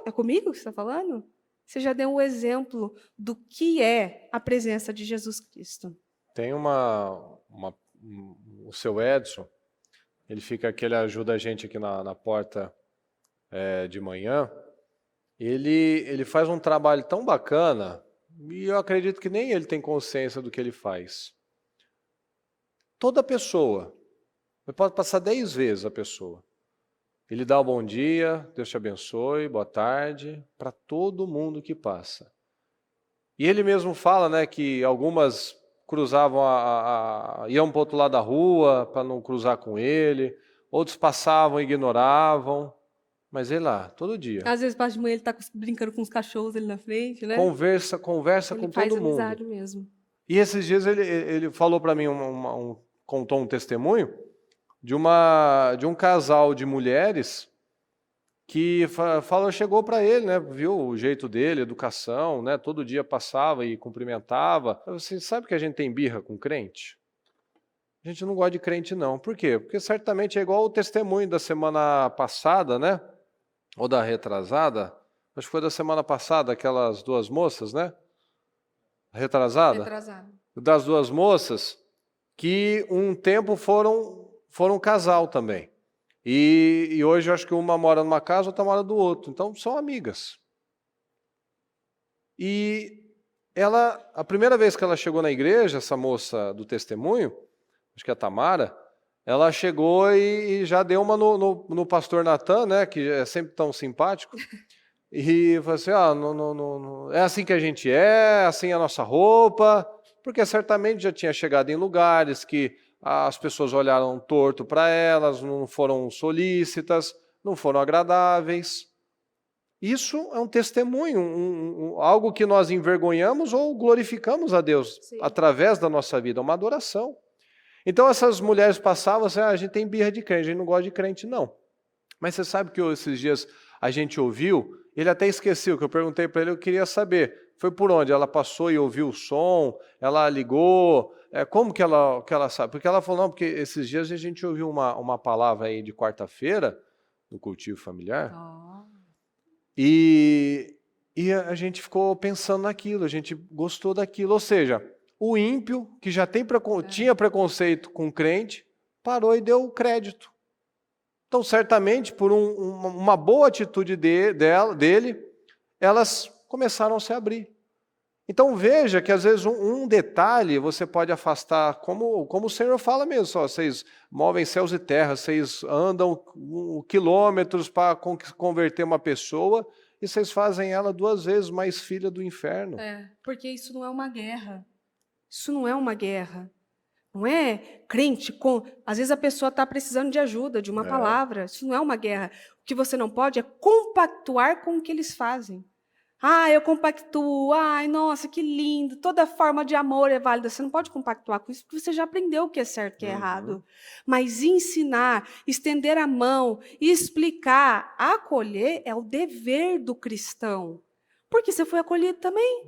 É comigo que você está falando? Você já deu um exemplo do que é a presença de Jesus Cristo. Tem o seu Edson, ele fica aqui, ele ajuda a gente aqui na porta de manhã. Ele faz um trabalho tão bacana, e eu acredito que nem ele tem consciência do que ele faz. Toda pessoa, pode passar 10 vezes a pessoa. Ele dá o bom dia, Deus te abençoe, boa tarde, para todo mundo que passa. E ele mesmo fala, né, que algumas cruzavam, iam para o outro lado da rua para não cruzar com ele, outros passavam e ignoravam, mas ele lá, todo dia. Às vezes, parte de manhã, ele está brincando com os cachorros ali na frente, né? Conversa com todo mundo. Amizade mesmo. E esses dias ele falou para mim, contou um testemunho, de um casal de mulheres que chegou para ele, né, viu o jeito dele, educação, né, todo dia passava e cumprimentava. Você sabe que a gente tem birra com crente? A gente não gosta de crente não. Por quê? Porque certamente é igual o testemunho da semana passada, né, ou da retrasada, acho que foi da semana passada, aquelas duas moças, né? Retrasada. Das duas moças que um tempo foram um casal também. E hoje eu acho que uma mora numa casa, outra mora do outro. Então são amigas. E a primeira vez que ela chegou na igreja, essa moça do testemunho, acho que é a Tamara, ela chegou e já deu uma no pastor Natan, né, que é sempre tão simpático. E falou assim, é assim que a gente é, assim é a nossa roupa, porque certamente já tinha chegado em lugares que as pessoas olharam torto para elas, não foram solícitas, não foram agradáveis. Isso é um testemunho, algo que nós envergonhamos ou glorificamos a Deus. Sim. Através da nossa vida, uma adoração. Então essas mulheres passavam assim, a gente tem birra de crente, a gente não gosta de crente não. Mas você sabe que esses dias a gente ouviu, ele até esqueceu, que eu perguntei para ele, eu queria saber, Foi por onde? Ela passou e ouviu o som, ela ligou, como que ela sabe? Porque ela falou, não, porque esses dias a gente ouviu uma palavra aí de quarta-feira, no cultivo familiar, Ó. e a gente ficou pensando naquilo, a gente gostou daquilo. Ou seja, o ímpio, que já tinha preconceito com o crente, parou e deu crédito. Então, certamente, por uma boa atitude dele, elas começaram a se abrir. Então, veja que às vezes um detalhe você pode afastar, como o Senhor fala mesmo, só, vocês movem céus e terras, vocês andam quilômetros para converter uma pessoa, e vocês fazem ela 2 vezes mais filha do inferno. Porque isso não é uma guerra. Isso não é uma guerra. Não é crente com... Às vezes a pessoa está precisando de ajuda, de uma palavra. Isso não é uma guerra. O que você não pode é compactuar com o que eles fazem. Eu compactuo. Ai, nossa, que lindo. Toda forma de amor é válida. Você não pode compactuar com isso, porque você já aprendeu o que é certo e o que é errado. Mas ensinar, estender a mão, explicar, acolher é o dever do cristão. Porque você foi acolhido também.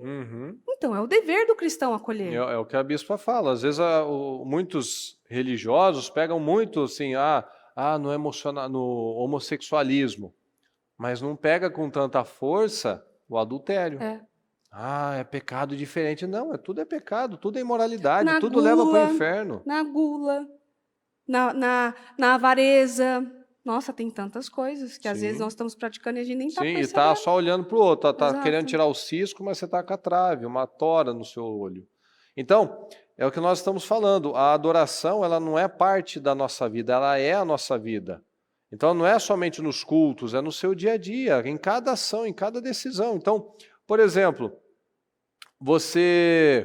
Então, é o dever do cristão acolher. É o que a bispa fala. Às vezes muitos religiosos pegam muito assim, no homossexualismo, mas não pega com tanta força o adultério. É pecado diferente. Não, tudo é pecado, tudo é imoralidade, tudo leva para o inferno. Na gula, na avareza. Nossa, tem tantas coisas que às vezes nós estamos praticando e a gente nem está percebendo. Sim, e está só olhando para o outro, está querendo tirar o cisco, mas você está com a trave, uma tora no seu olho. Então, é o que nós estamos falando, a adoração ela não é parte da nossa vida, ela é a nossa vida. Então, não é somente nos cultos, é no seu dia a dia, em cada ação, em cada decisão. Então, por exemplo, você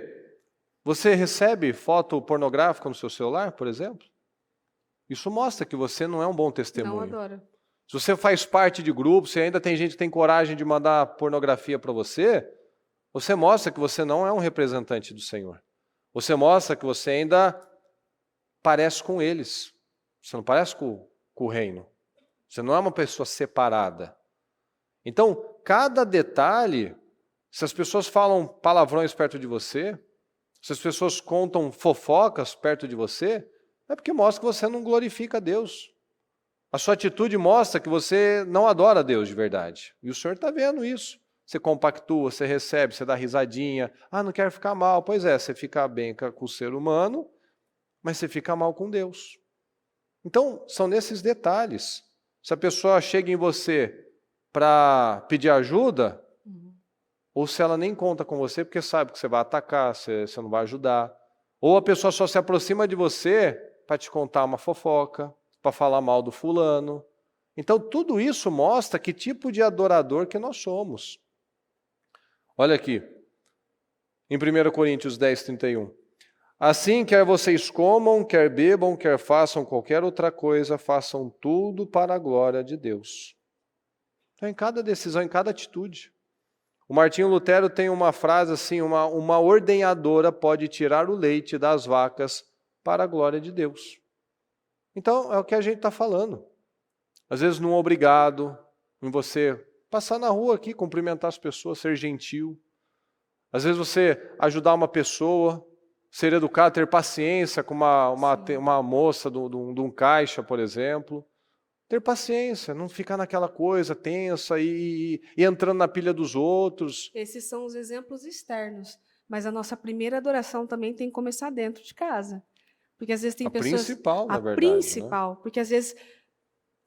recebe foto pornográfica no seu celular, por exemplo? Isso mostra que você não é um bom testemunho. Não adora. Se você faz parte de grupo, se ainda tem gente que tem coragem de mandar pornografia para você mostra que você não é um representante do Senhor. Você mostra que você ainda parece com eles. Você não parece com o reino. Você não é uma pessoa separada. Então, cada detalhe, se as pessoas falam palavrões perto de você, se as pessoas contam fofocas perto de você, é porque mostra que você não glorifica a Deus. A sua atitude mostra que você não adora a Deus de verdade. E o Senhor está vendo isso. Você compactua, você recebe, você dá risadinha. Não quero ficar mal. Pois é, você fica bem com o ser humano, mas você fica mal com Deus. Então, são nesses detalhes. Se a pessoa chega em você para pedir ajuda, ou se ela nem conta com você porque sabe que você vai atacar, você não vai ajudar. Ou a pessoa só se aproxima de você para te contar uma fofoca, para falar mal do fulano. Então, tudo isso mostra que tipo de adorador que nós somos. Olha aqui, em 1 Coríntios 10, 31. Assim, quer vocês comam, quer bebam, quer façam qualquer outra coisa, façam tudo para a glória de Deus. Então, em cada decisão, em cada atitude. O Martinho Lutero tem uma frase assim, uma ordenhadora pode tirar o leite das vacas para a glória de Deus. Então, é o que a gente está falando. Às vezes, num obrigado, em você passar na rua aqui, cumprimentar as pessoas, ser gentil. Às vezes, você ajudar uma pessoa, ser educado, ter paciência com uma moça de um caixa, por exemplo. Ter paciência, não ficar naquela coisa tensa e entrando na pilha dos outros. Esses são os exemplos externos. Mas a nossa primeira adoração também tem que começar dentro de casa. Porque às vezes tem pessoas... Principal, na verdade. Principal, porque às vezes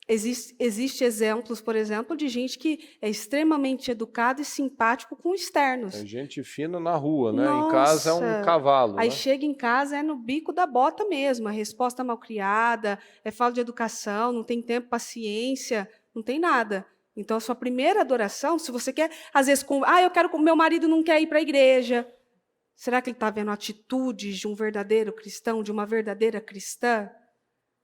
existe exemplos, por exemplo, de gente que é extremamente educado e simpático com externos. É gente fina na rua, né? Nossa, em casa é um cavalo. Aí né? chega em casa, é no bico da bota mesmo, a resposta malcriada, é falta de educação, não tem tempo, paciência, não tem nada. Então, a sua primeira adoração, se você quer, às vezes, meu marido não quer ir para a igreja. Será que ele está vendo atitudes de um verdadeiro cristão, de uma verdadeira cristã?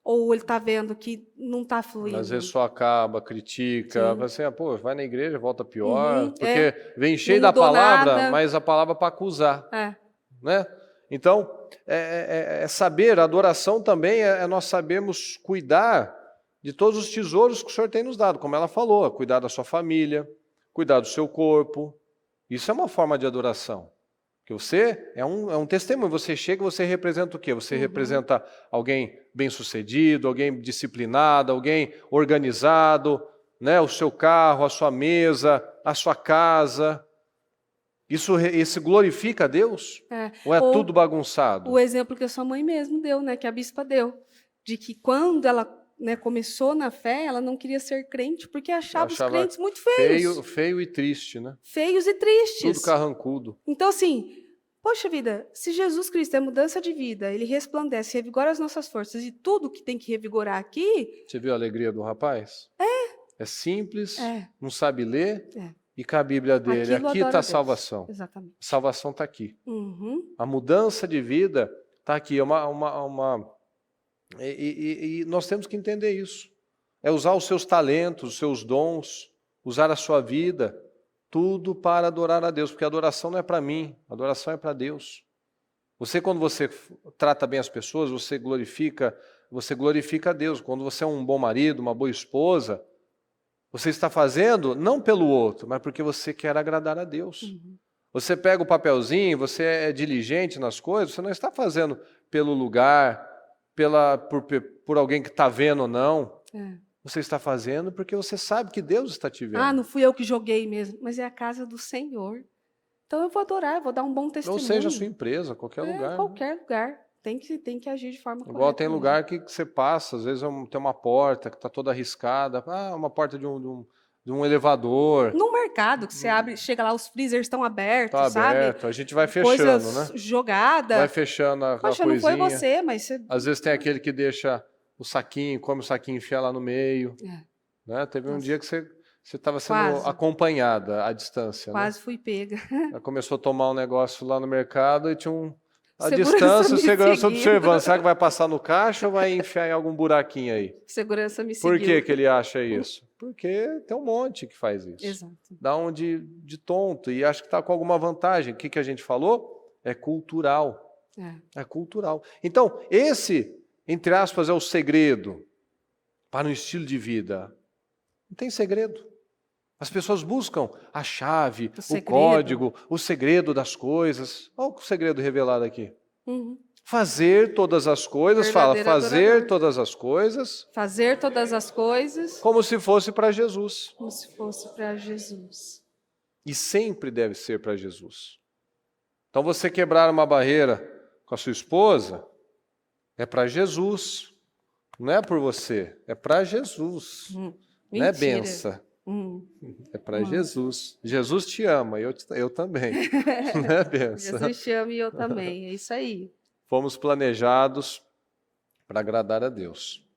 Ou ele está vendo que não está fluindo? Às vezes só acaba, critica, assim, vai na igreja, volta pior, porque vem cheio da palavra, nada. Mas a palavra para acusar. Né? Então, saber, a adoração também é nós sabermos cuidar de todos os tesouros que o Senhor tem nos dado, como ela falou, cuidar da sua família, cuidar do seu corpo. Isso é uma forma de adoração. Porque você é um testemunho, você chega, você representa o quê? Você representa alguém bem-sucedido, alguém disciplinado, alguém organizado, né? O seu carro, a sua mesa, a sua casa. Isso glorifica a Deus? Ou é tudo bagunçado? O exemplo que a sua mãe mesmo deu, né? Que a bispa deu. De que quando ela, né, começou na fé, ela não queria ser crente porque achava os crentes muito feios. Feio e triste, né? Feios e tristes. Tudo carrancudo. Então, assim, poxa vida, se Jesus Cristo é mudança de vida, ele resplandece, revigora as nossas forças e tudo que tem que revigorar aqui... Você viu a alegria do rapaz? É simples, não sabe ler, É. e com a Bíblia dele, Aquilo aqui adora está a Deus. salvação. Exatamente. A salvação está aqui. Uhum. A mudança de vida está aqui. E nós temos que entender isso. É usar os seus talentos, os seus dons, usar a sua vida, tudo para adorar a Deus, porque a adoração não é para mim, a adoração é para Deus. Quando você trata bem as pessoas, você glorifica a Deus. Quando você é um bom marido, uma boa esposa, você está fazendo não pelo outro, mas porque você quer agradar a Deus. Uhum. Você pega o papelzinho, você é diligente nas coisas, você não está fazendo pelo lugar, por alguém que está vendo ou não. Você está fazendo porque você sabe que Deus está te vendo. Ah, não fui eu que joguei mesmo, mas é a casa do Senhor. Então eu vou adorar, eu vou dar um bom testemunho. Ou seja, a sua empresa, qualquer lugar. Qualquer lugar. Tem que agir de forma correta. Igual tem mesmo. lugar que você passa, às vezes tem uma porta que está toda arriscada. Uma porta de um elevador. No mercado, que você abre, chega lá, os freezers estão abertos, Está sabe? aberto, a gente vai fechando, Coisas né? jogadas. Vai fechando a Poxa, coisinha. não foi você, mas você... Às vezes tem aquele que deixa o saquinho, come o saquinho e enfia lá no meio. Né? Teve um dia que você estava sendo acompanhada à distância. Quase fui pega. Ela começou a tomar um negócio lá no mercado e tinha à Segurança distância, o me segurança seguindo. observando. Será que vai passar no caixa ou vai enfiar em algum buraquinho aí? Segurança me seguiu. Por que ele acha isso? Porque tem um monte que faz isso. Exato. Dá um de tonto e acha que está com alguma vantagem. O que a gente falou? É cultural. É cultural. Então, esse, entre aspas, é o segredo para um estilo de vida. Não tem segredo. As pessoas buscam a chave, o código, o segredo das coisas. Olha o segredo revelado aqui. Fazer todas as coisas, fazer todas as coisas. Fazer todas as coisas. Como se fosse para Jesus. Como se fosse para Jesus. E sempre deve ser para Jesus. Então você quebrar uma barreira com a sua esposa, é para Jesus. Não é por você, é para Jesus. Não é benção. É para Jesus. Jesus te ama, eu também. Não é benção. Jesus te ama e eu também, é isso aí. Fomos planejados para agradar a Deus.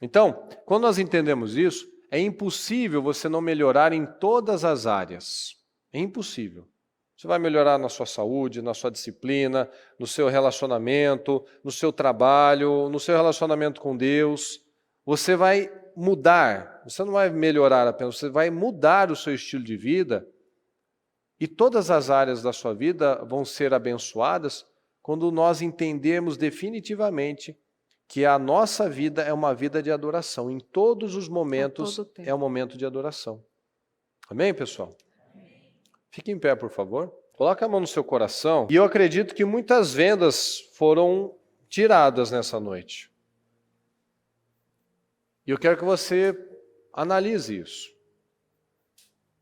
Então, quando nós entendemos isso, é impossível você não melhorar em todas as áreas. É impossível. Você vai melhorar na sua saúde, na sua disciplina, no seu relacionamento, no seu trabalho, no seu relacionamento com Deus. Você vai mudar, você não vai melhorar apenas, você vai mudar o seu estilo de vida e todas as áreas da sua vida vão ser abençoadas quando nós entendermos definitivamente que a nossa vida é uma vida de adoração. Em todos os momentos é um momento de adoração. Amém, pessoal? Fique em pé, por favor. Coloque a mão no seu coração. E eu acredito que muitas vendas foram tiradas nessa noite. E eu quero que você analise isso.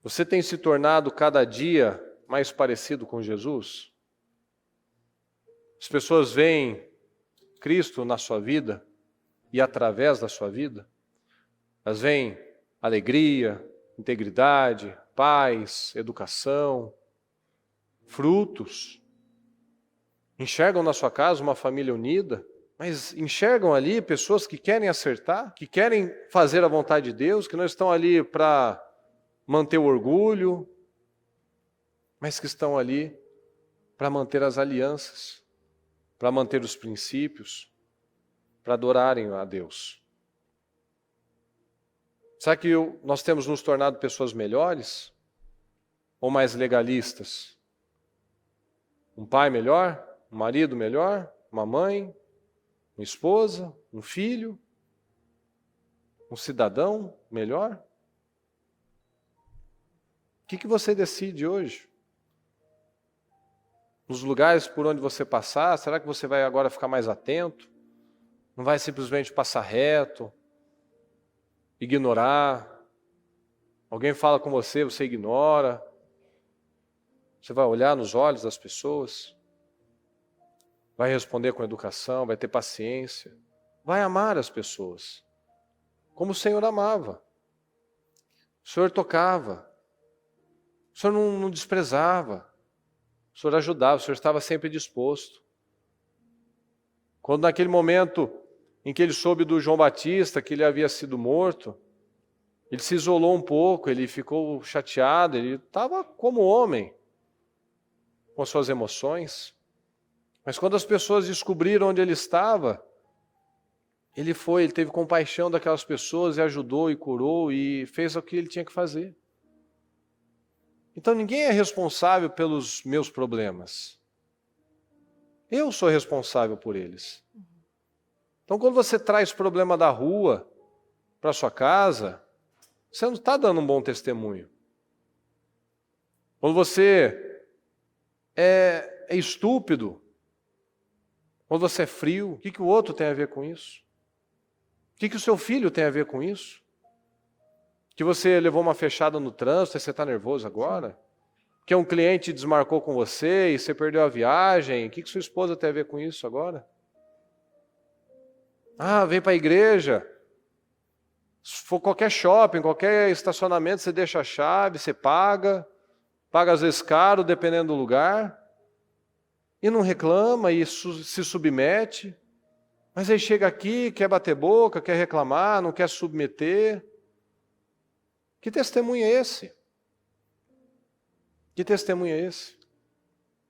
Você tem se tornado cada dia mais parecido com Jesus? As pessoas veem Cristo na sua vida e através da sua vida? Elas veem alegria, integridade, paz, educação, frutos. Enxergam na sua casa uma família unida? Mas enxergam ali pessoas que querem acertar, que querem fazer a vontade de Deus, que não estão ali para manter o orgulho, mas que estão ali para manter as alianças, para manter os princípios, para adorarem a Deus. Será que nós temos nos tornado pessoas melhores ou mais legalistas? Um pai melhor? Um marido melhor? Uma mãe? Uma esposa, um filho, um cidadão melhor? O que você decide hoje? nos lugares por onde você passar? Será que você vai agora ficar mais atento? Não vai simplesmente passar reto, ignorar? Alguém fala com você, você ignora? Você vai olhar nos olhos das pessoas? Vai responder com educação, vai ter paciência? Vai amar as pessoas, como o Senhor amava. O Senhor tocava. O Senhor não desprezava. O Senhor ajudava, o Senhor estava sempre disposto. Quando naquele momento em que ele soube do João Batista, que ele havia sido morto, ele se isolou um pouco, ele ficou chateado, ele estava como homem, com suas emoções. Mas quando as pessoas descobriram onde ele estava, ele teve compaixão daquelas pessoas e ajudou e curou e fez o que ele tinha que fazer. Então ninguém é responsável pelos meus problemas. Eu sou responsável por eles. Então quando você traz problema da rua para sua casa, você não está dando um bom testemunho. Quando você é estúpido, quando você é frio, o que o outro tem a ver com isso? O que o seu filho tem a ver com isso? Que você levou uma fechada no trânsito e você está nervoso agora? Que um cliente desmarcou com você e você perdeu a viagem? O que sua esposa tem a ver com isso agora? Ah, vem para a igreja. Se for qualquer shopping, qualquer estacionamento, você deixa a chave, você paga às vezes caro, dependendo do lugar, e não reclama e se submete. Mas aí chega aqui, quer bater boca, quer reclamar, não quer submeter. Que testemunho é esse? Que testemunho é esse?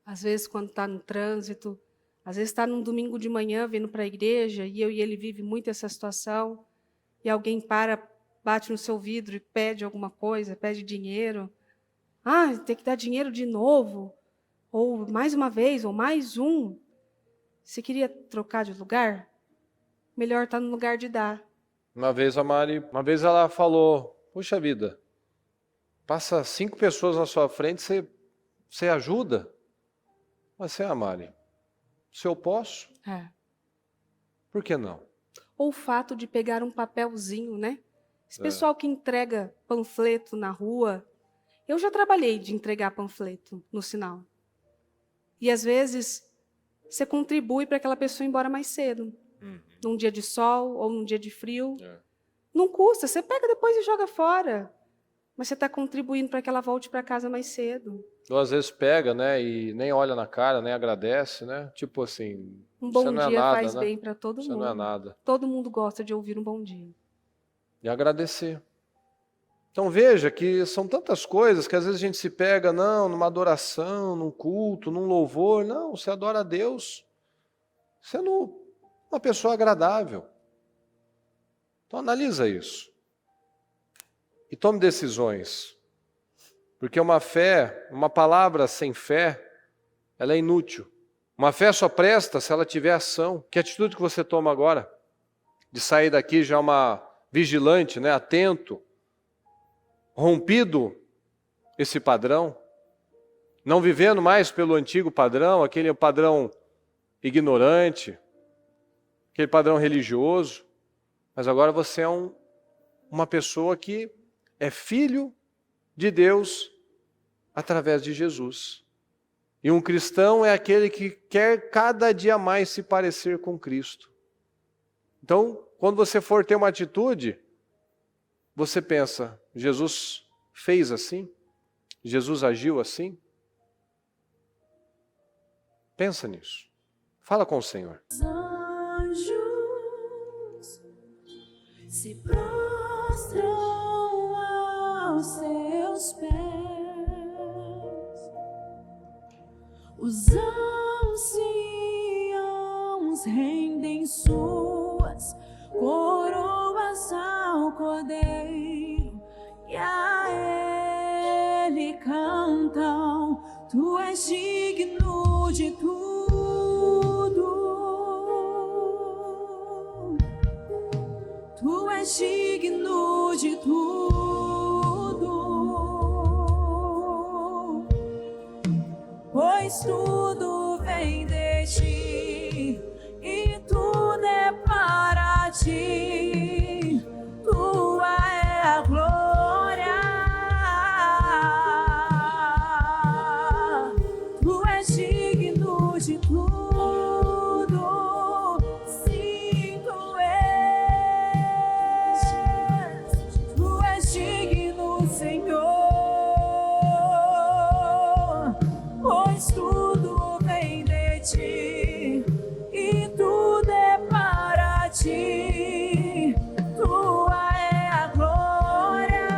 Às vezes, quando está no trânsito, às vezes está num domingo de manhã vindo para a igreja, e eu e ele vive muito essa situação, e alguém bate no seu vidro e pede alguma coisa, pede dinheiro. Ah, tem que dar dinheiro de novo, ou mais uma vez, ou mais um. Você queria trocar de lugar? Melhor estar no lugar de dar. Uma vez ela falou, puxa vida, passa 5 pessoas na sua frente, você ajuda? Mas você, Mari, se eu posso, por que não? Ou o fato de pegar um papelzinho, né? Esse pessoal que entrega panfleto na rua, eu já trabalhei de entregar panfleto no sinal. E às vezes você contribui para aquela pessoa ir embora mais cedo. Num dia de sol ou num dia de frio. Não custa, você pega depois e joga fora. Mas você está contribuindo para que ela volte para casa mais cedo. Ou às vezes pega, né, e nem olha na cara, nem agradece, né? Tipo assim, um bom dia nada, faz bem para todo mundo. Isso não é nada. Todo mundo gosta de ouvir um bom dia. E agradecer. Então veja que são tantas coisas que às vezes a gente se pega, numa adoração, num culto, num louvor. Não, você adora a Deus sendo uma pessoa agradável. Então analisa isso. E tome decisões. Porque uma palavra sem fé, ela é inútil. Uma fé só presta se ela tiver ação. Que atitude que você toma agora? De sair daqui já vigilante, né, atento, rompido esse padrão, não vivendo mais pelo antigo padrão, aquele padrão ignorante, aquele padrão religioso, mas agora você é uma pessoa que é filho de Deus através de Jesus. E um cristão é aquele que quer cada dia mais se parecer com Cristo. Então, quando você for ter uma atitude, você pensa, Jesus fez assim? Jesus agiu assim? Pensa nisso. Fala com o Senhor. Os anjos se prostram aos seus pés. Os anciãos rendem suas coroas ao Cordeiro e a Ele cantam: Tu és digno de tudo, Tu és digno de tudo, pois pois tudo vem de ti e tudo é para ti. Tua é a glória, tu és digno de tudo. Sim, tu és digno, Senhor, pois tudo vem de ti e tudo é para ti. Tua é a glória,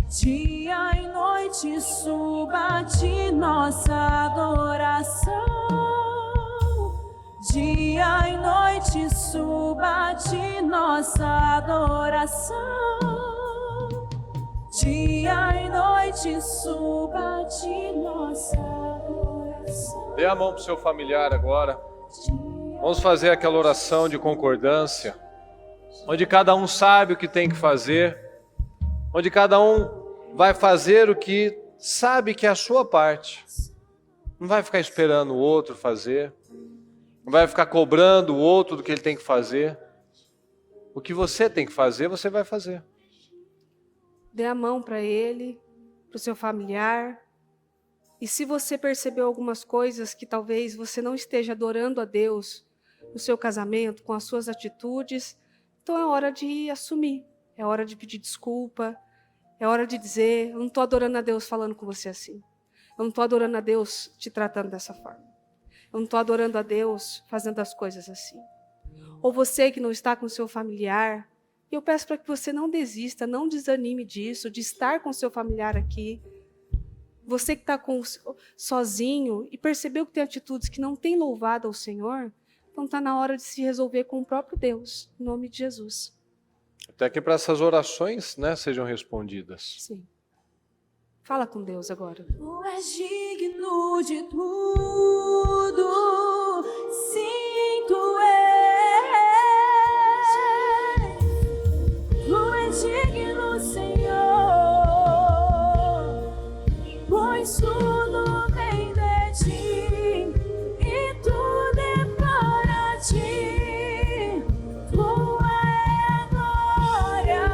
dia e noite suba de nossa adoração. Dia e noite suba de nossa adoração. Dia e noite suba de nossa adoração. Dê a mão para o seu familiar agora. Vamos fazer aquela oração de concordância, onde cada um sabe o que tem que fazer, onde cada um vai fazer o que sabe que é a sua parte. Não vai ficar esperando o outro fazer, não vai ficar cobrando o outro do que ele tem que fazer. O que você tem que fazer, você vai fazer. Dê a mão para ele, para o seu familiar. E se você percebeu algumas coisas que talvez você não esteja adorando a Deus no seu casamento, com as suas atitudes, então é hora de assumir, é hora de pedir desculpa, é hora de dizer: eu não estou adorando a Deus falando com você assim. Eu não estou adorando a Deus te tratando dessa forma. Eu não estou adorando a Deus fazendo as coisas assim. Ou você que não está com o seu familiar, eu peço para que você não desista, não desanime disso, de estar com o seu familiar aqui. Você que está sozinho e percebeu que tem atitudes que não tem louvado ao Senhor, então está na hora de se resolver com o próprio Deus, em nome de Jesus. Até que para essas orações, sejam respondidas. Sim. Fala com Deus agora. Tu és digno de tudo, sim, tu és. Tu és digno, Senhor, pois tudo vem de ti e tudo é para ti. Tua é a glória,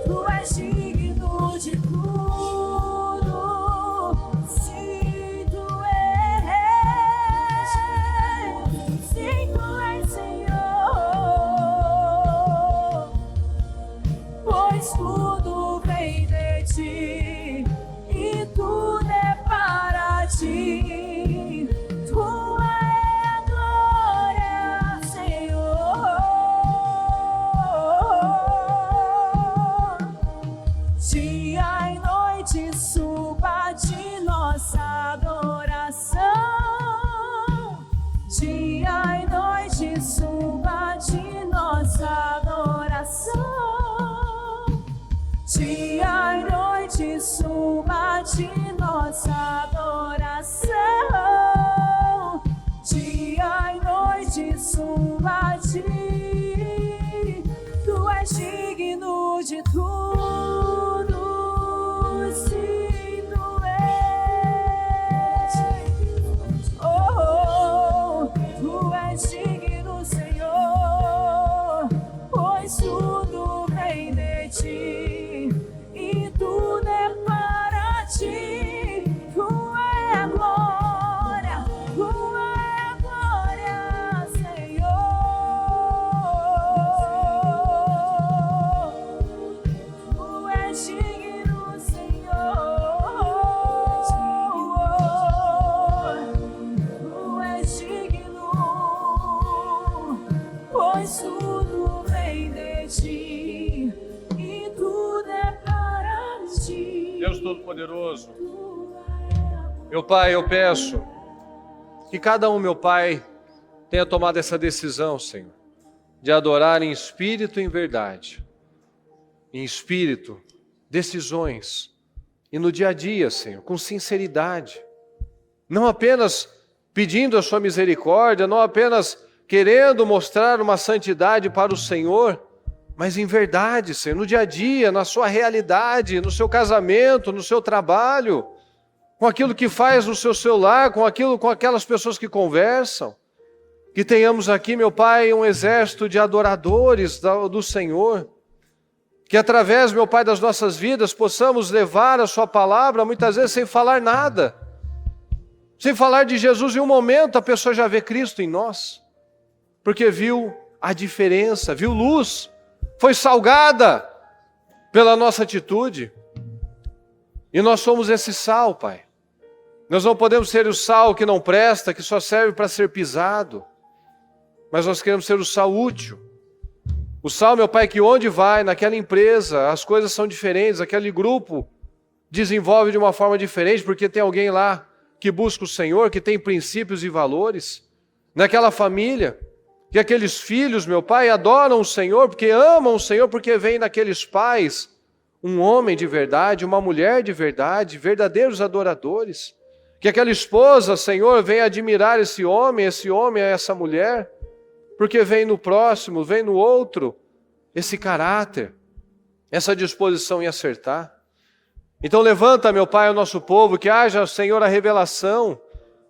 tu és digno de tudo, sim, tu és, Senhor, pois tudo vem de ti e tudo é para ti. Tua é a glória, Senhor. Dia e noite suba de nossa adoração. Dia e noite suba de nossa adoração. Dia e noite suba de nossa adoração. Dia e noite suba de. Tu és digno de tudo, sim, tu és. Oh, tu és digno, Senhor, pois tudo vem de ti e tudo é para ti. Tua é a glória, tua é a glória, Senhor. Tu és digno, Senhor. Tu és digno, pois tudo vem de ti e tudo é para ti. Deus Todo-Poderoso, meu Pai, eu peço que cada um, meu Pai, tenha tomado essa decisão, Senhor, de adorar em espírito e em verdade. Em espírito, decisões, e no dia a dia, Senhor, com sinceridade. Não apenas pedindo a sua misericórdia, não apenas querendo mostrar uma santidade para o Senhor, mas em verdade, Senhor, no dia a dia, na sua realidade, no seu casamento, no seu trabalho, com aquilo que faz no seu celular, com aquelas pessoas que conversam. Que tenhamos aqui, meu Pai, um exército de adoradores do Senhor. Que através, meu Pai, das nossas vidas, possamos levar a sua palavra, muitas vezes sem falar nada. Sem falar de Jesus, em um momento a pessoa já vê Cristo em nós. Porque viu a diferença, viu luz, foi salgada pela nossa atitude. E nós somos esse sal, Pai. Nós não podemos ser o sal que não presta, que só serve para ser pisado. Mas nós queremos ser o sal útil. O sal, meu Pai, que onde vai, naquela empresa, as coisas são diferentes, aquele grupo desenvolve de uma forma diferente, porque tem alguém lá que busca o Senhor, que tem princípios e valores. Naquela família, que aqueles filhos, meu Pai, adoram o Senhor, porque amam o Senhor, porque vem naqueles pais um homem de verdade, uma mulher de verdade, verdadeiros adoradores. Que aquela esposa, Senhor, venha admirar esse homem, essa mulher, porque vem no próximo, vem no outro, esse caráter, essa disposição em acertar. Então levanta, meu Pai, o nosso povo, que haja, Senhor, a revelação.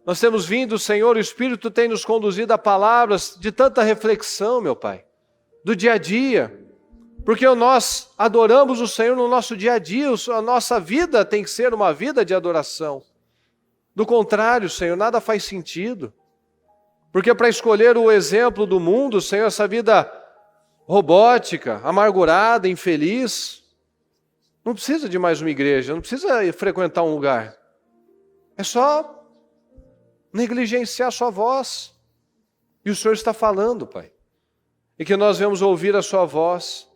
Nós temos vindo, Senhor, o Espírito tem nos conduzido a palavras de tanta reflexão, meu Pai, do dia a dia, porque nós adoramos o Senhor no nosso dia a dia, a nossa vida tem que ser uma vida de adoração. Do contrário, Senhor, nada faz sentido. Porque para escolher o exemplo do mundo, Senhor, essa vida robótica, amargurada, infeliz, não precisa de mais uma igreja, não precisa frequentar um lugar. É só negligenciar a sua voz. E o Senhor está falando, Pai. E que nós venhamos ouvir a sua voz.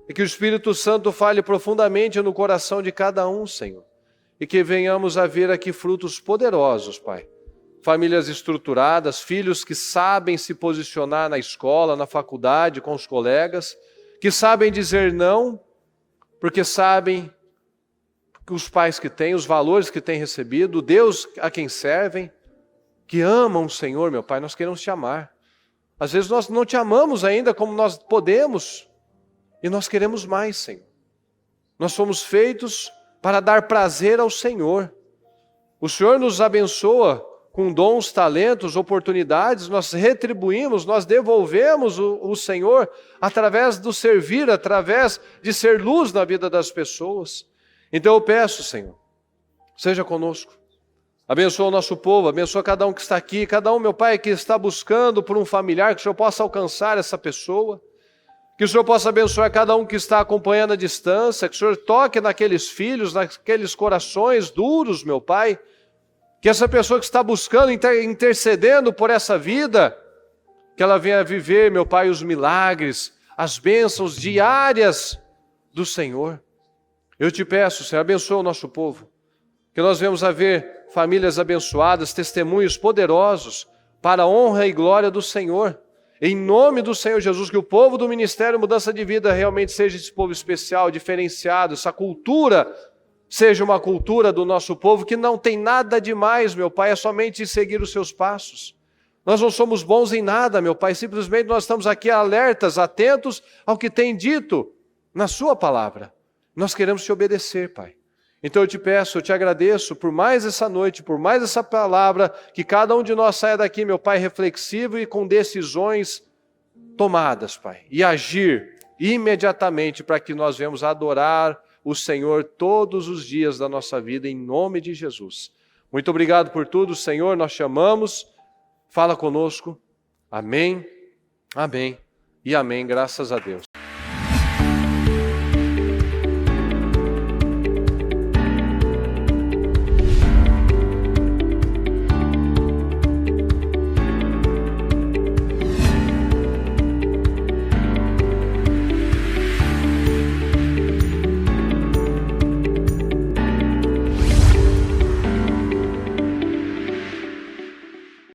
E que o Espírito Santo fale profundamente no coração de cada um, Senhor. E que venhamos a ver aqui frutos poderosos, Pai. Famílias estruturadas, filhos que sabem se posicionar na escola, na faculdade, com os colegas, que sabem dizer não, porque sabem que os pais que têm, os valores que têm recebido, o Deus a quem servem, que amam o Senhor, meu Pai, nós queremos te amar. Às vezes nós não te amamos ainda como nós podemos, e nós queremos mais, Senhor. Nós somos feitos para dar prazer ao Senhor. O Senhor nos abençoa com dons, talentos, oportunidades, nós retribuímos, nós devolvemos o Senhor através do servir, através de ser luz na vida das pessoas. Então eu peço, Senhor, seja conosco. Abençoa o nosso povo, abençoa cada um que está aqui, cada um, meu Pai, que está buscando por um familiar, que o Senhor possa alcançar essa pessoa. Que o Senhor possa abençoar cada um que está acompanhando à distância, que o Senhor toque naqueles filhos, naqueles corações duros, meu Pai. Que essa pessoa que está buscando, intercedendo por essa vida, que ela venha viver, meu Pai, os milagres, as bênçãos diárias do Senhor. Eu te peço, Senhor, abençoa o nosso povo. Que nós venhamos a ver famílias abençoadas, testemunhos poderosos para a honra e glória do Senhor. Em nome do Senhor Jesus, que o povo do Ministério Mudança de Vida realmente seja esse povo especial, diferenciado, essa cultura seja uma cultura do nosso povo que não tem nada demais, meu Pai, é somente seguir os seus passos. Nós não somos bons em nada, meu Pai, simplesmente nós estamos aqui alertas, atentos ao que tem dito na sua palavra. Nós queremos te obedecer, Pai. Então eu te peço, eu te agradeço por mais essa noite, por mais essa palavra, que cada um de nós saia daqui, meu Pai, reflexivo e com decisões tomadas, Pai, e agir imediatamente para que nós venhamos adorar o Senhor todos os dias da nossa vida, em nome de Jesus. Muito obrigado por tudo, Senhor, nós te amamos, fala conosco, amém, amém e amém, graças a Deus.